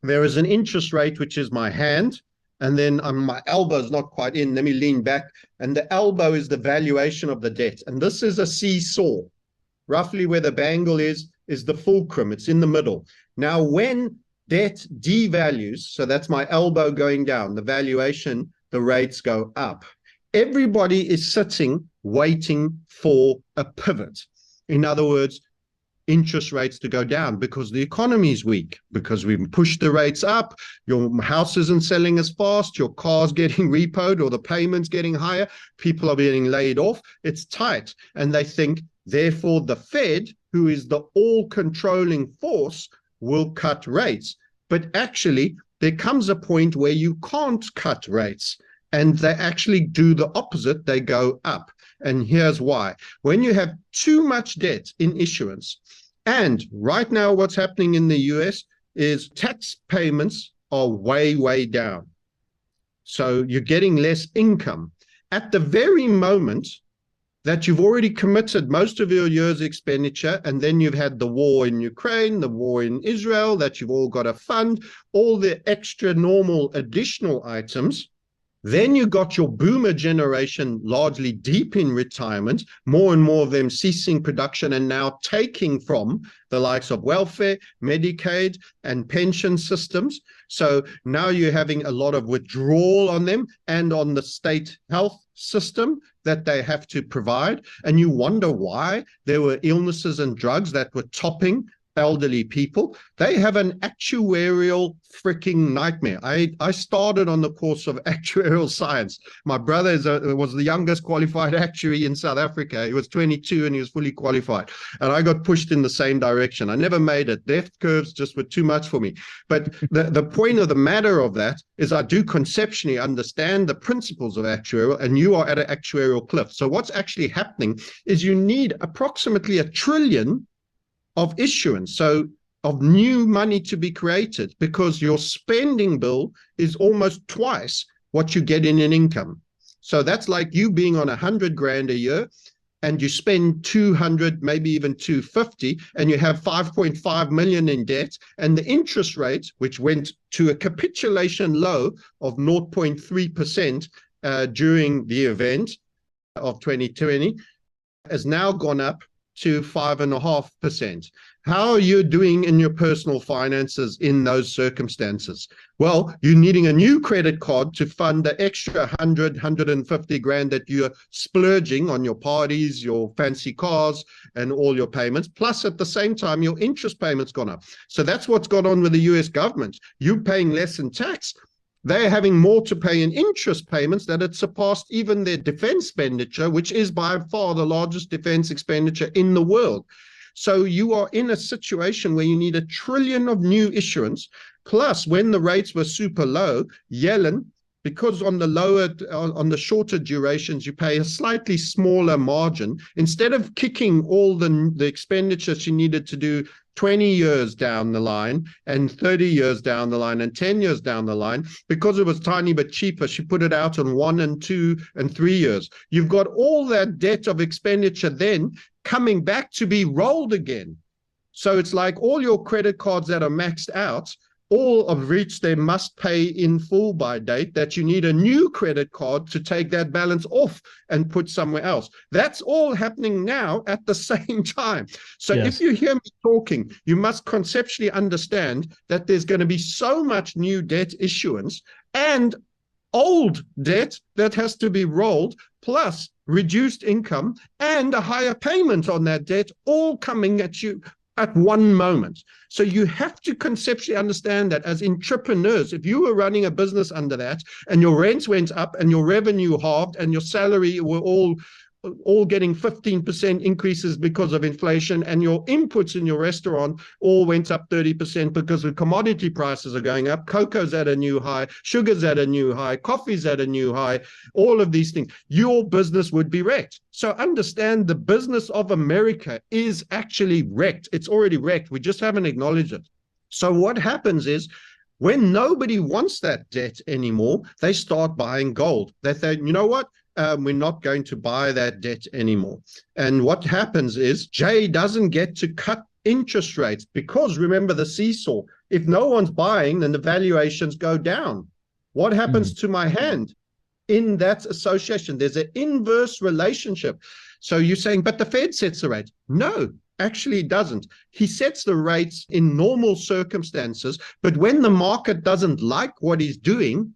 There is an interest rate, which is my hand, and then my elbow is not quite in. Let me lean back. And the elbow is the valuation of the debt. And this is a seesaw. Roughly where the bangle is the fulcrum. It's in the middle. Now, when debt devalues, so that's my elbow going down, the valuation, the rates go up. Everybody is sitting, waiting for a pivot. In other words, interest rates to go down because the economy is weak, because we've pushed the rates up, your house isn't selling as fast, your car's getting repoed or the payment's getting higher, people are getting laid off, it's tight. And they think, therefore, the Fed, who is the all-controlling force, will cut rates. But actually, there comes a point where you can't cut rates, and they actually do the opposite, they go up. And here's why. When you have too much debt in issuance, and right now what's happening in the US is tax payments are way, way down. So you're getting less income at the very moment that you've already committed most of your year's expenditure, and then you've had the war in Ukraine, the war in Israel, that you've all got to fund, all the extra normal additional items. Then you got your boomer generation largely deep in retirement, more and more of them ceasing production and now taking from the likes of welfare, Medicaid, and pension systems. So now you're having a lot of withdrawal on them and on the state health system that they have to provide. And you wonder why there were illnesses and drugs that were topping elderly people. They have an actuarial freaking nightmare. I started on the course of actuarial science. My brother was the youngest qualified actuary in South Africa. He was 22 and he was fully qualified. And I got pushed in the same direction. I never made it. Death curves just were too much for me. But the point of the matter of that is I do conceptually understand the principles of actuarial, and you are at an actuarial cliff. So what's actually happening is you need approximately $1 trillion of issuance, so of new money to be created, because your spending bill is almost twice what you get in an income. So that's like you being on 100 grand a year and you spend 200, maybe even 250, and you have 5.5 million in debt, and the interest rate, which went to a capitulation low of 0.3% during the event of 2020, has now gone up to 5.5%. How are you doing in your personal finances in those circumstances? Well, you're needing a new credit card to fund the extra 100, 150 grand that you're splurging on your parties, your fancy cars, and all your payments. Plus, at the same time, your interest payments gone up. So that's what's gone on with the US government. You're paying less in tax. They're having more to pay in interest payments that had surpassed even their defense expenditure, which is by far the largest defense expenditure in the world. So you are in a situation where you need $1 trillion of new issuance. Plus, when the rates were super low, Yellen, because on the shorter durations, you pay a slightly smaller margin. Instead of kicking all the expenditure she needed to do 20 years down the line and 30 years down the line and 10 years down the line, because it was tiny but cheaper, she put it out on 1 and 2 and 3 years. You've got all that debt of expenditure then coming back to be rolled again. So it's like all your credit cards that are maxed out, all have reached their must pay in full by date, that you need a new credit card to take that balance off and put somewhere else. That's all happening now at the same time. So yes, if you hear me talking, you must conceptually understand that there's going to be so much new debt issuance and old debt that has to be rolled, plus reduced income and a higher payment on that debt, all coming at you at one moment. So you have to conceptually understand that as entrepreneurs, if you were running a business under that and your rents went up and your revenue halved and your salary were all getting 15% increases because of inflation, and your inputs in your restaurant all went up 30% because the commodity prices are going up, cocoa's at a new high, sugar's at a new high, coffee's at a new high, all of these things, your business would be wrecked. So understand the business of America is actually wrecked. It's already wrecked. We just haven't acknowledged it. So what happens is, when nobody wants that debt anymore, they start buying gold. They say, you know what? We're not going to buy that debt anymore. And what happens is Jay doesn't get to cut interest rates, because remember the seesaw. If no one's buying, then the valuations go down. What happens to my hand? In that association, there's an inverse relationship. So you're saying, but the Fed sets the rate. No, actually it doesn't. He sets the rates in normal circumstances, but when the market doesn't like what he's doing,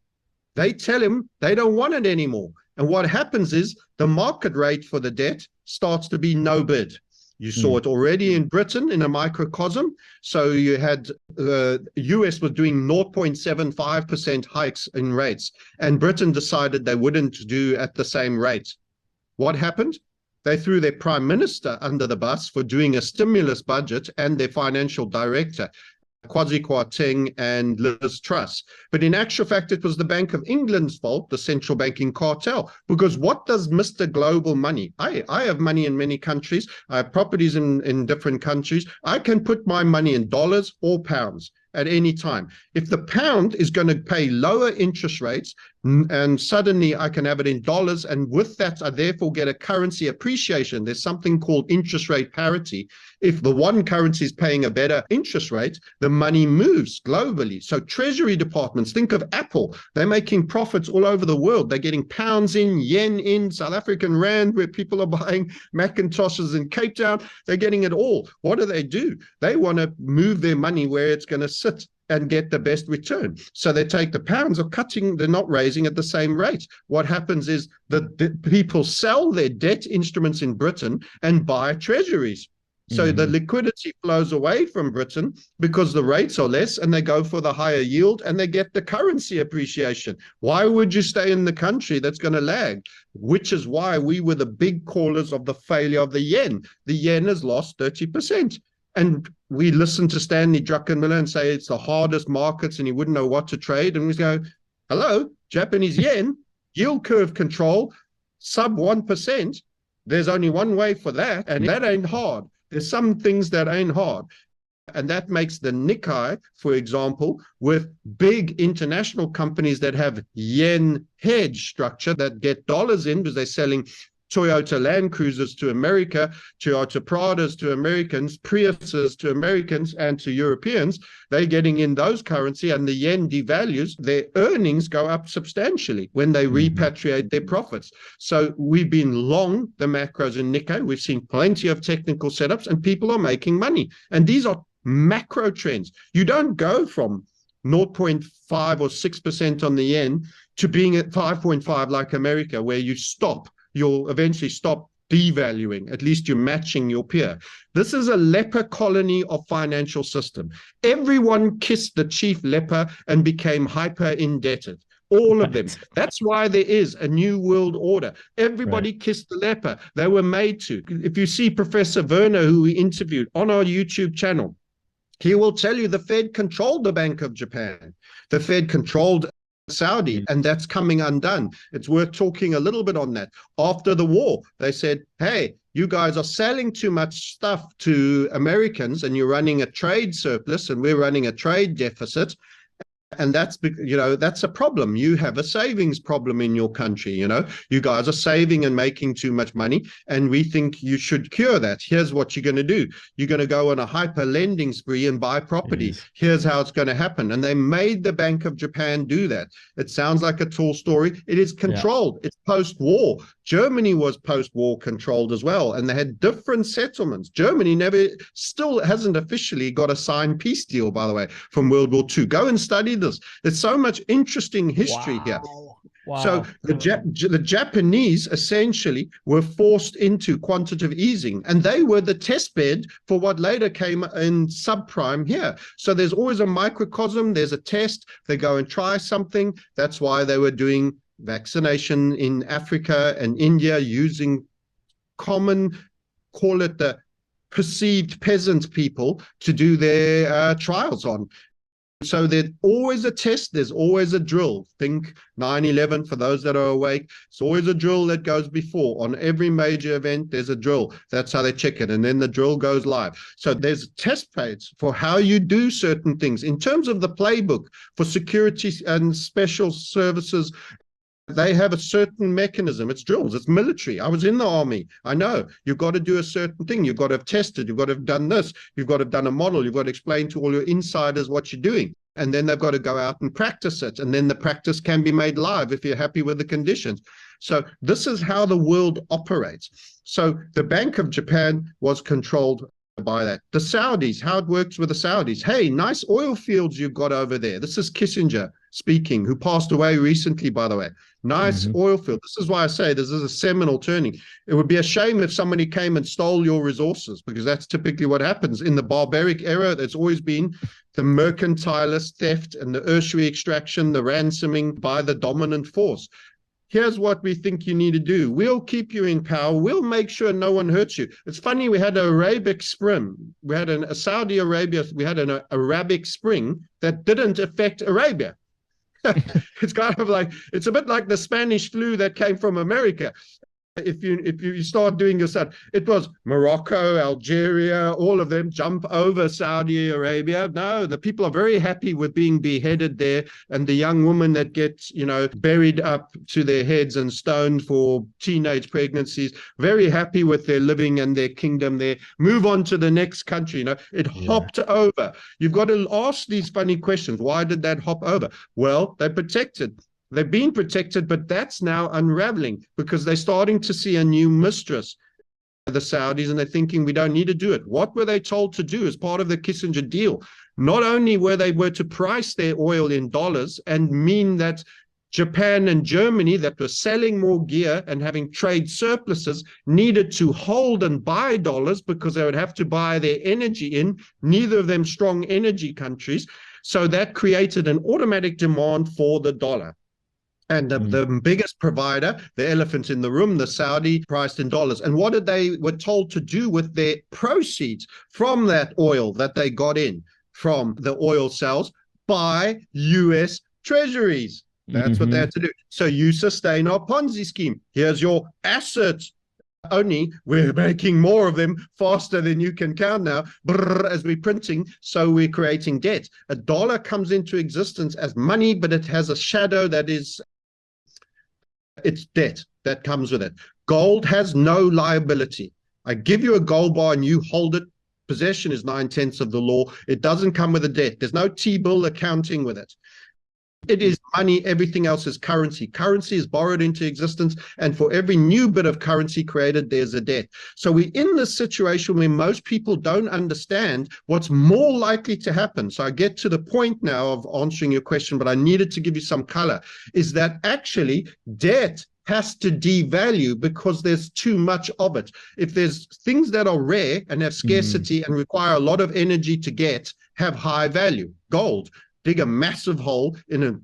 they tell him they don't want it anymore. And what happens is the market rate for the debt starts to be no bid. You saw it already in Britain in a microcosm. So you had the US was doing 0.75% hikes in rates, and Britain decided they wouldn't do at the same rate. What happened? They threw their prime minister under the bus for doing a stimulus budget, and their financial director, Kwasi Kwarteng and Liz Truss. But in actual fact, it was the Bank of England's fault, the central banking cartel. Because what does Mr. Global Money? I have money in many countries. I have properties in different countries. I can put my money in dollars or pounds at any time. If the pound is going to pay lower interest rates, and suddenly I can have it in dollars, and with that I therefore get a currency appreciation. There's something called interest rate parity. If the one currency is paying a better interest rate, the money moves globally. So treasury departments, think of Apple, they're making profits all over the world. They're getting pounds in, yen in, South African rand, where people are buying Macintoshes in Cape Town. They're getting it all. What do? They want to move their money where it's going to sit and get the best return. So they take the pounds of cutting, they're not raising at the same rate. What happens is that the people sell their debt instruments in Britain and buy treasuries. So the liquidity flows away from Britain because the rates are less, and they go for the higher yield and they get the currency appreciation. Why would you stay in the country that's going to lag? Which is why we were the big callers of the failure of the yen. The yen has lost 30%. And we listen to Stanley Druckenmiller and say it's the hardest markets and he wouldn't know what to trade. And we go, hello, Japanese yen, yield curve control, sub 1%. There's only one way for that, and that ain't hard. There's some things that ain't hard. And that makes the Nikkei, for example, with big international companies that have yen hedge structure that get dollars in because they're selling Toyota Land Cruisers to America, Toyota Pradas to Americans, Priuses to Americans and to Europeans. They're getting in those currency, and the yen devalues, their earnings go up substantially when they repatriate their profits. So we've been long the macros in Nikkei. We've seen plenty of technical setups, and people are making money. And these are macro trends. You don't go from 0.5 or 6% on the yen to being at 5.5 like America, where you stop. You'll eventually stop devaluing. At least you're matching your peer. This is a leper colony of financial system. Everyone kissed the chief leper and became hyper indebted. All of them. That's why there is a new world order. Everybody kissed the leper. They were made to. If you see Professor Werner, who we interviewed on our YouTube channel, he will tell you the Fed controlled the Bank of Japan. The Fed controlled Saudi, and that's coming undone. It's worth talking a little bit on that. After the war, they said, hey, you guys are selling too much stuff to Americans and you're running a trade surplus and we're running a trade deficit. And that's, that's a problem. You have a savings problem in your country. You guys are saving and making too much money, and we think you should cure that. Here's what you're going to do. You're going to go on a hyper lending spree and buy property. Here's how it's going to happen. And they made the Bank of Japan do that. It sounds like a tall story. It is controlled. It's post-war. Germany was post-war controlled as well, and they had different settlements. Germany still hasn't officially got a signed peace deal, by the way, from World War II. Go and study this. There's so much interesting history here. Wow. So the Japanese essentially were forced into quantitative easing, and they were the test bed for what later came in subprime here. So there's always a microcosm. There's a test. They go and try something. That's why they were doing vaccination in Africa and India using common, call it the perceived peasant people, to do their trials on. So there's always a test, there's always a drill. Think 9/11 for those that are awake. It's always a drill that goes before. On every major event, there's a drill. That's how they check it. And then the drill goes live. So there's test beds for how you do certain things. In terms of the playbook for security and special services, they have a certain mechanism. It's drills. It's military. I was in the army. I know. You've got to do a certain thing. You've got to have tested. You've got to have done this. You've got to have done a model. You've got to explain to all your insiders what you're doing. And then they've got to go out and practice it. And then the practice can be made live if you're happy with the conditions. So this is how the world operates. So the Bank of Japan was controlled by that. The Saudis, how it works with the Saudis. Hey, nice oil fields you've got over there. This is Kissinger speaking, who passed away recently, by the way. Nice oil field. This is why I say this is a seminal turning. It would be a shame if somebody came and stole your resources, because that's typically what happens. In the barbaric era, there's always been the mercantilist theft and the tertiary extraction, the ransoming by the dominant force. Here's what we think you need to do. We'll keep you in power. We'll make sure no one hurts you. It's funny, we had an Arabic Spring. We had a Saudi Arabia, we had an Arabic Spring that didn't affect Arabia. It's kind of like, it's a bit like the Spanish flu that came from America. if you start doing your stuff, it was Morocco, Algeria, all of them jump over Saudi Arabia. No, the people are very happy with being beheaded there, and the young woman that gets, buried up to their heads and stoned for teenage pregnancies, very happy with their living and their kingdom there. Move on to the next country. It hopped over. You've got to ask these funny questions. Why did that hop over? Well, they're protected. They've been protected, but that's now unraveling because they're starting to see a new mistress, the Saudis, and they're thinking we don't need to do it. What were they told to do as part of the Kissinger deal? Not only were to price their oil in dollars and mean that Japan and Germany, that were selling more gear and having trade surpluses, needed to hold and buy dollars because they would have to buy their energy in, neither of them strong energy countries. So that created an automatic demand for the dollar. And the biggest provider, the elephant in the room, the Saudi, priced in dollars. And what were told to do with their proceeds from that oil that they got in from the oil sales? Buy US treasuries. That's what they had to do. So you sustain our Ponzi scheme. Here's your assets. Only we're making more of them faster than you can count now, as we're printing, so we're creating debt. A dollar comes into existence as money, but it has a shadow that is, it's debt that comes with it. Gold has no liability. I give you a gold bar and you hold it. Possession is 9/10 of the law. It doesn't come with a debt. There's no T-bill accounting with it. It is money. Everything else is currency. Currency is borrowed into existence, and for every new bit of currency created, there's a debt. So we're in this situation where most people don't understand what's more likely to happen. So I get to the point now of answering your question, but I needed to give you some color, is that actually debt has to devalue because there's too much of it. If there's things that are rare and have scarcity and require a lot of energy to get, have high value. Gold. Dig a massive hole in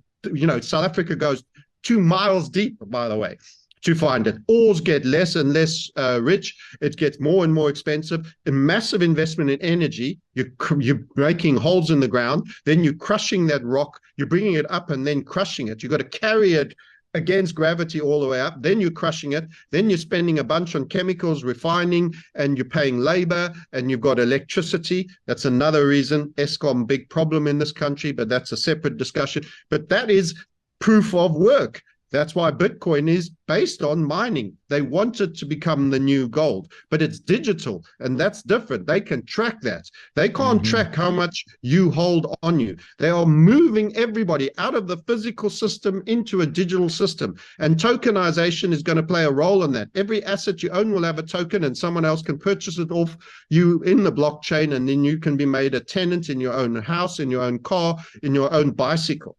South Africa goes 2 miles deep, by the way, to find it. Ores get less and less rich. It gets more and more expensive. A massive investment in energy. You're breaking holes in the ground. Then you're crushing that rock. You're bringing it up and then crushing it. You've got to carry it against gravity all the way up, then you're crushing it, then you're spending a bunch on chemicals, refining, and you're paying labor, and you've got electricity. That's another reason. Eskom, big problem in this country, but that's a separate discussion. But that is proof of work. That's why Bitcoin is based on mining. They want it to become the new gold, but it's digital, and that's different. They can track that. They can't track how much you hold on you. They are moving everybody out of the physical system into a digital system, and tokenization is going to play a role in that. Every asset you own will have a token, and someone else can purchase it off you in the blockchain, and then you can be made a tenant in your own house, in your own car, in your own bicycle.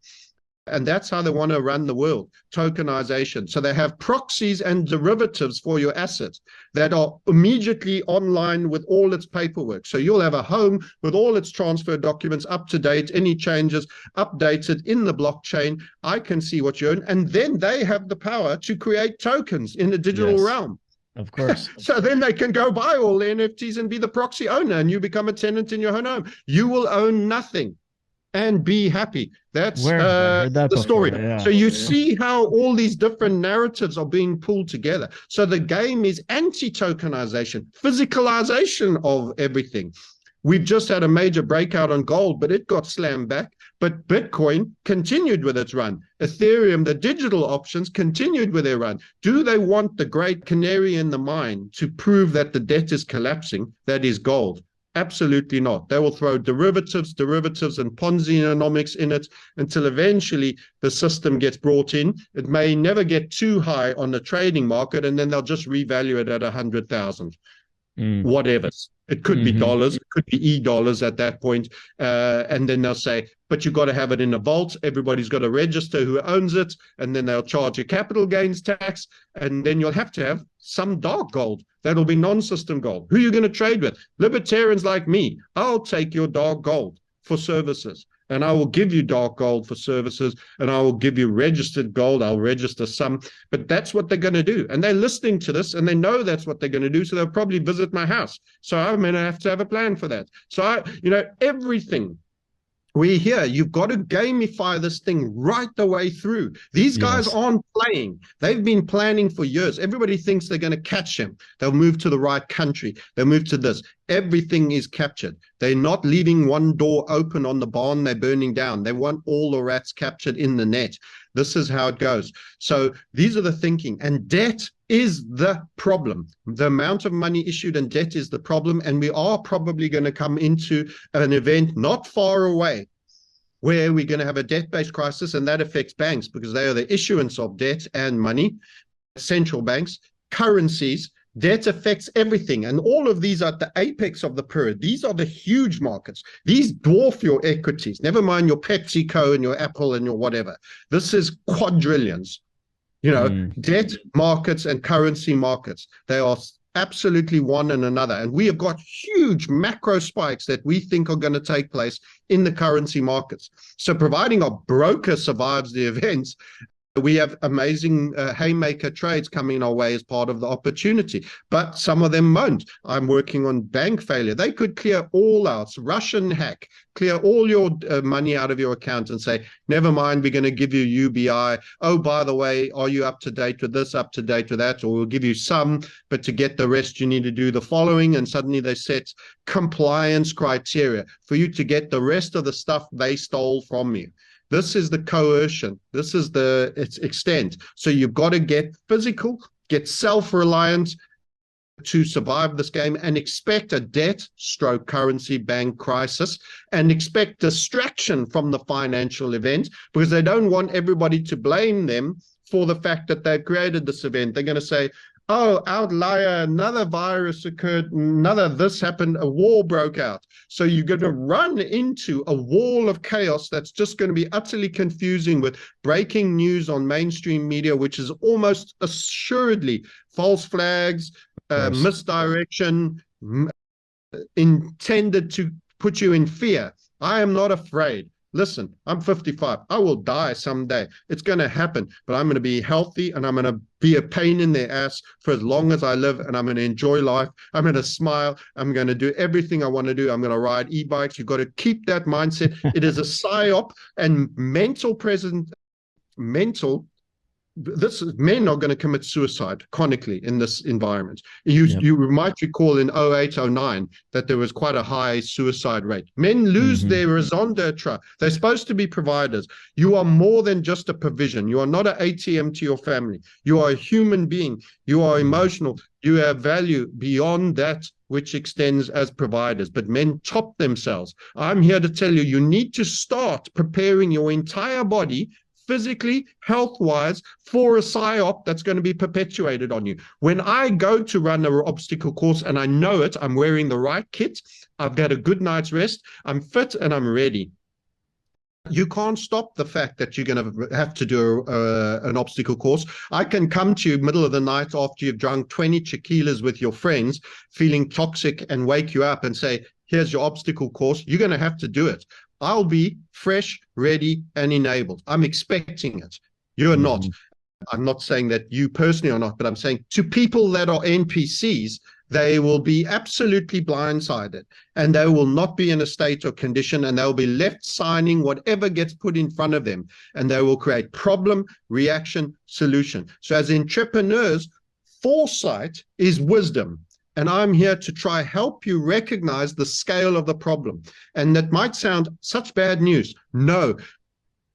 And that's how they want to run the world, tokenization. So they have proxies and derivatives for your assets that are immediately online with all its paperwork. So you'll have a home with all its transfer documents up to date, any changes updated in the blockchain. I can see what you own. And then they have the power to create tokens in the digital realm. Of course. So then they can go buy all the NFTs and be the proxy owner, and you become a tenant in your own home. You will own nothing and be happy. That's the story. Yeah. So you see how all these different narratives are being pulled together. So the game is anti-tokenization, physicalization of everything. We've just had a major breakout on gold, but it got slammed back. But Bitcoin continued with its run. Ethereum, the digital options, continued with their run. Do they want the great canary in the mine to prove that the debt is collapsing? That is gold. Absolutely not. They will throw derivatives, and Ponzi-economics in it until eventually the system gets brought in. It may never get too high on the trading market, and then they'll just revalue it at 100,000. Whatever. It could be dollars, it could be e-dollars at that point. And then they'll say, but you've got to have it in a vault. Everybody's got to register who owns it. And then they'll charge a capital gains tax. And then you'll have to have some dark gold. That'll be non-system gold. Who are you going to trade with? Libertarians like me. I'll take your dark gold for services. And I will give you dark gold for services, and I will give you registered gold. I'll register some, but that's what they're going to do. And they're listening to this, and they know that's what they're going to do. So they'll probably visit my house. So I'm going to have a plan for that. So everything we're here. You've got to gamify this thing right the way through. These guys Yes. aren't playing. They've been planning for years. Everybody thinks they're going to catch him. They'll move to the right country. They'll move to this. Everything is captured. They're not leaving one door open on the barn they're burning down. They want all the rats captured in the net. This is how it goes. So these are the thinking. And debt is the problem. The amount of money issued and debt is the problem. And we are probably going to come into an event not far away where we're going to have a debt-based crisis, and that affects banks because they are the issuance of debt and money, central banks, currencies. Debt affects everything, and all of these are at the apex of the pyramid. These are the huge markets. These dwarf your equities, never mind your PepsiCo and your Apple and your whatever. This is quadrillions. Debt markets and currency markets, they are absolutely one and another. And we have got huge macro spikes that we think are going to take place in the currency markets. So providing a broker survives the events, we have amazing haymaker trades coming our way as part of the opportunity, but some of them won't. I'm working on bank failure. They could clear all out, Russian hack, clear all your money out of your account and say, never mind, we're going to give you UBI. Oh, by the way, are you up to date with this, up to date with that? Or we'll give you some, but to get the rest, you need to do the following. And suddenly they set compliance criteria for you to get the rest of the stuff they stole from you. This is the coercion. This is its extent. So you've got to get physical, get self-reliant to survive this game, and expect a debt stroke currency bank crisis, and expect distraction from the financial event, because they don't want everybody to blame them for the fact that they've created this event. They're going to say, oh, outlier, another virus occurred, another this happened, a war broke out. So you're going to run into a wall of chaos that's just going to be utterly confusing, with breaking news on mainstream media, which is almost assuredly false flags, misdirection, intended to put you in fear. I am not afraid. Listen, I'm 55. I will die someday. It's going to happen, but I'm going to be healthy, and I'm going to be a pain in the ass for as long as I live, and I'm going to enjoy life. I'm going to smile. I'm going to do everything I want to do. I'm going to ride e-bikes. You've got to keep that mindset. It is a psyop, and men are going to commit suicide chronically in this environment. You might recall in 08, 09 that there was quite a high suicide rate. Men lose their raison d'etre. They're supposed to be providers. You are more than just a provision. You are not an ATM to your family. You are a human being. You are emotional. You have value beyond that which extends as providers. But men top themselves. I'm here to tell you, you need to start preparing your entire body, physically, health-wise, for a psyop that's going to be perpetuated on you. When I go to run an obstacle course and I know it, I'm wearing the right kit, I've got a good night's rest, I'm fit, and I'm ready. You can't stop the fact that you're going to have to do an obstacle course. I can come to you middle of the night after you've drunk 20 tequilas with your friends, feeling toxic, and wake you up and say, here's your obstacle course. You're going to have to do it. I'll be fresh, ready, and enabled. I'm expecting it. You're not. I'm not saying that you personally are not, but I'm saying to people that are NPCs, they will be absolutely blindsided, and they will not be in a state or condition, and they'll be left signing whatever gets put in front of them, and they will create problem, reaction, solution. So as entrepreneurs, foresight is wisdom. And I'm here to try help you recognize the scale of the problem. And that might sound such bad news. No,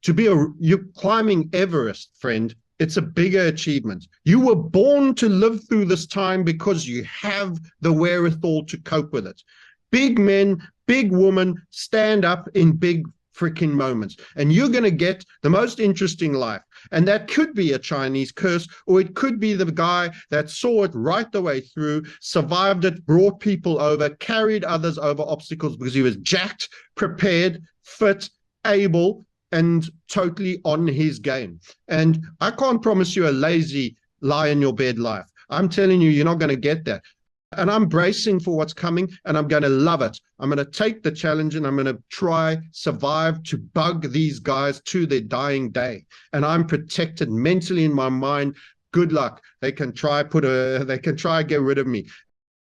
you're climbing Everest, friend. It's a bigger achievement. You were born to live through this time because you have the wherewithal to cope with it. Big men, big women stand up in big freaking moments, and you're going to get the most interesting life. And that could be a Chinese curse, or it could be the guy that saw it right the way through, survived it, brought people over, carried others over obstacles because he was jacked, prepared, fit, able, and totally on his game. And I can't promise you a lazy lie in your bed life. I'm telling you, you're not going to get that. And I'm bracing for what's coming, and I'm going to love it. I'm going to take the challenge, and I'm going to try survive to bug these guys to their dying day. And I'm protected mentally in my mind. Good luck. They can try get rid of me.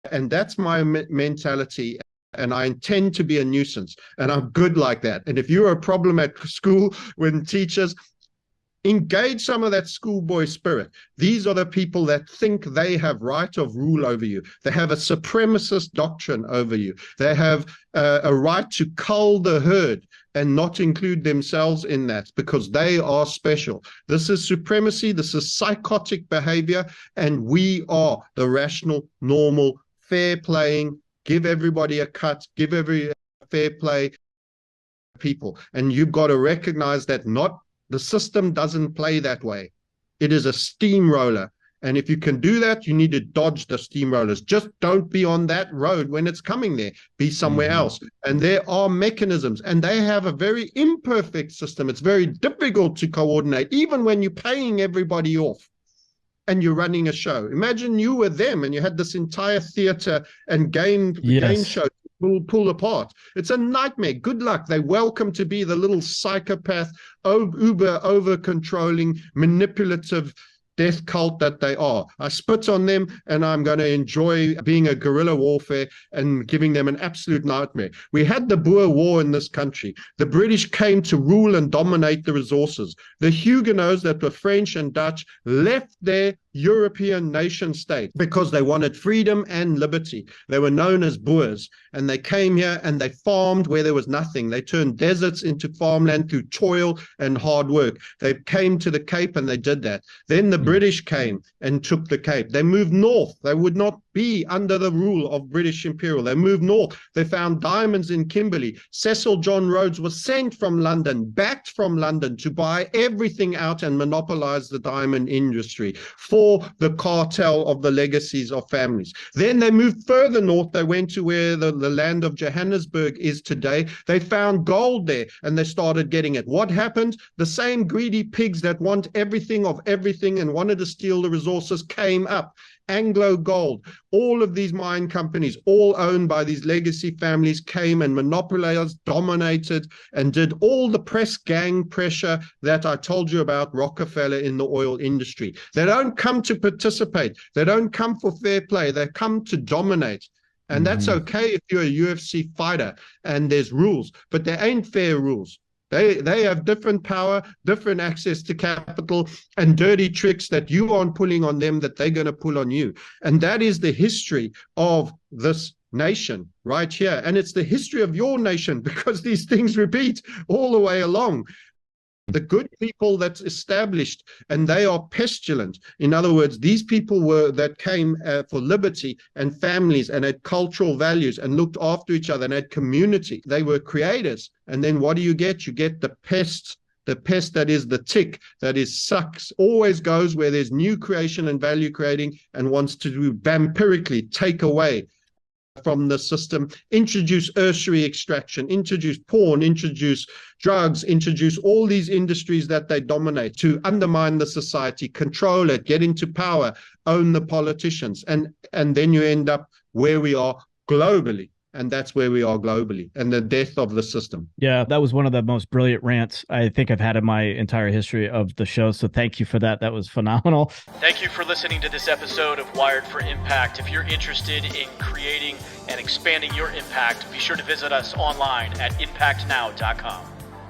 And that's my mentality. and I intend to be a nuisance, and I'm good like that. And if you're a problem at school when teachers, engage some of that schoolboy spirit. These are the people that think they have right of rule over you. They have a supremacist doctrine over you. They have a right to cull the herd and not include themselves in that because they are special. This is supremacy. This is psychotic behavior. And we are the rational, normal, fair playing, give everybody a cut, give every fair play people. And you've got to recognize that the system doesn't play that way. It is a steamroller. And if you can do that, you need to dodge the steamrollers. Just don't be on that road when it's coming there. Be somewhere else. And there are mechanisms, and they have a very imperfect system. It's very difficult to coordinate, even when you're paying everybody off and you're running a show. Imagine you were them and you had this entire theater and game show pull apart. It's a nightmare. Good luck. They're welcome to be the little psychopath, uber over-controlling, manipulative death cult that they are. I spit on them, and I'm going to enjoy being a guerrilla warfare and giving them an absolute nightmare. We had the Boer War in this country. The British came to rule and dominate the resources. The Huguenots that were French and Dutch left their European nation state because they wanted freedom and liberty. They were known as Boers, and they came here and they farmed where there was nothing. They turned deserts into farmland through toil and hard work. They came to the Cape and they did that. Then the British came and took the Cape. They moved north. They would not be under the rule of British Imperial. They moved north. They found diamonds in Kimberley. Cecil John Rhodes was sent from London, backed from London, to buy everything out and monopolize the diamond industry for the cartel of the legacies of families. Then they moved further north. They went to where the land of Johannesburg is today. They found gold there and they started getting it. What happened? The same greedy pigs that want everything of everything and wanted to steal the resources came up. Anglo Gold, all of these mine companies, all owned by these legacy families, came and monopolized, dominated, and did all the press gang pressure that I told you about Rockefeller in the oil industry. They don't come to participate. They don't come for fair play. They come to dominate. And that's okay if you're a UFC fighter and there's rules, but there ain't fair rules. They have different power, different access to capital, and dirty tricks that you aren't pulling on them that they're going to pull on you. And that is the history of this nation right here. And it's the history of your nation because these things repeat all the way along. The good people that's established, and they are pestilent. In other words, these people that came for liberty and families and had cultural values and looked after each other and had community. They were creators. And then what do? You get the pest. The pest that is the tick, that is sucks, always goes where there's new creation and value creating and wants to vampirically take away from the system, introduce tertiary extraction, introduce porn, introduce drugs, introduce all these industries that they dominate to undermine the society, control it, get into power, own the politicians. And then you end up where we are globally. And that's where we are globally, and the death of the system. Yeah, that was one of the most brilliant rants I think I've had in my entire history of the show. So thank you for that. That was phenomenal. Thank you for listening to this episode of Wired for Impact. If you're interested in creating and expanding your impact, be sure to visit us online at impactnow.com.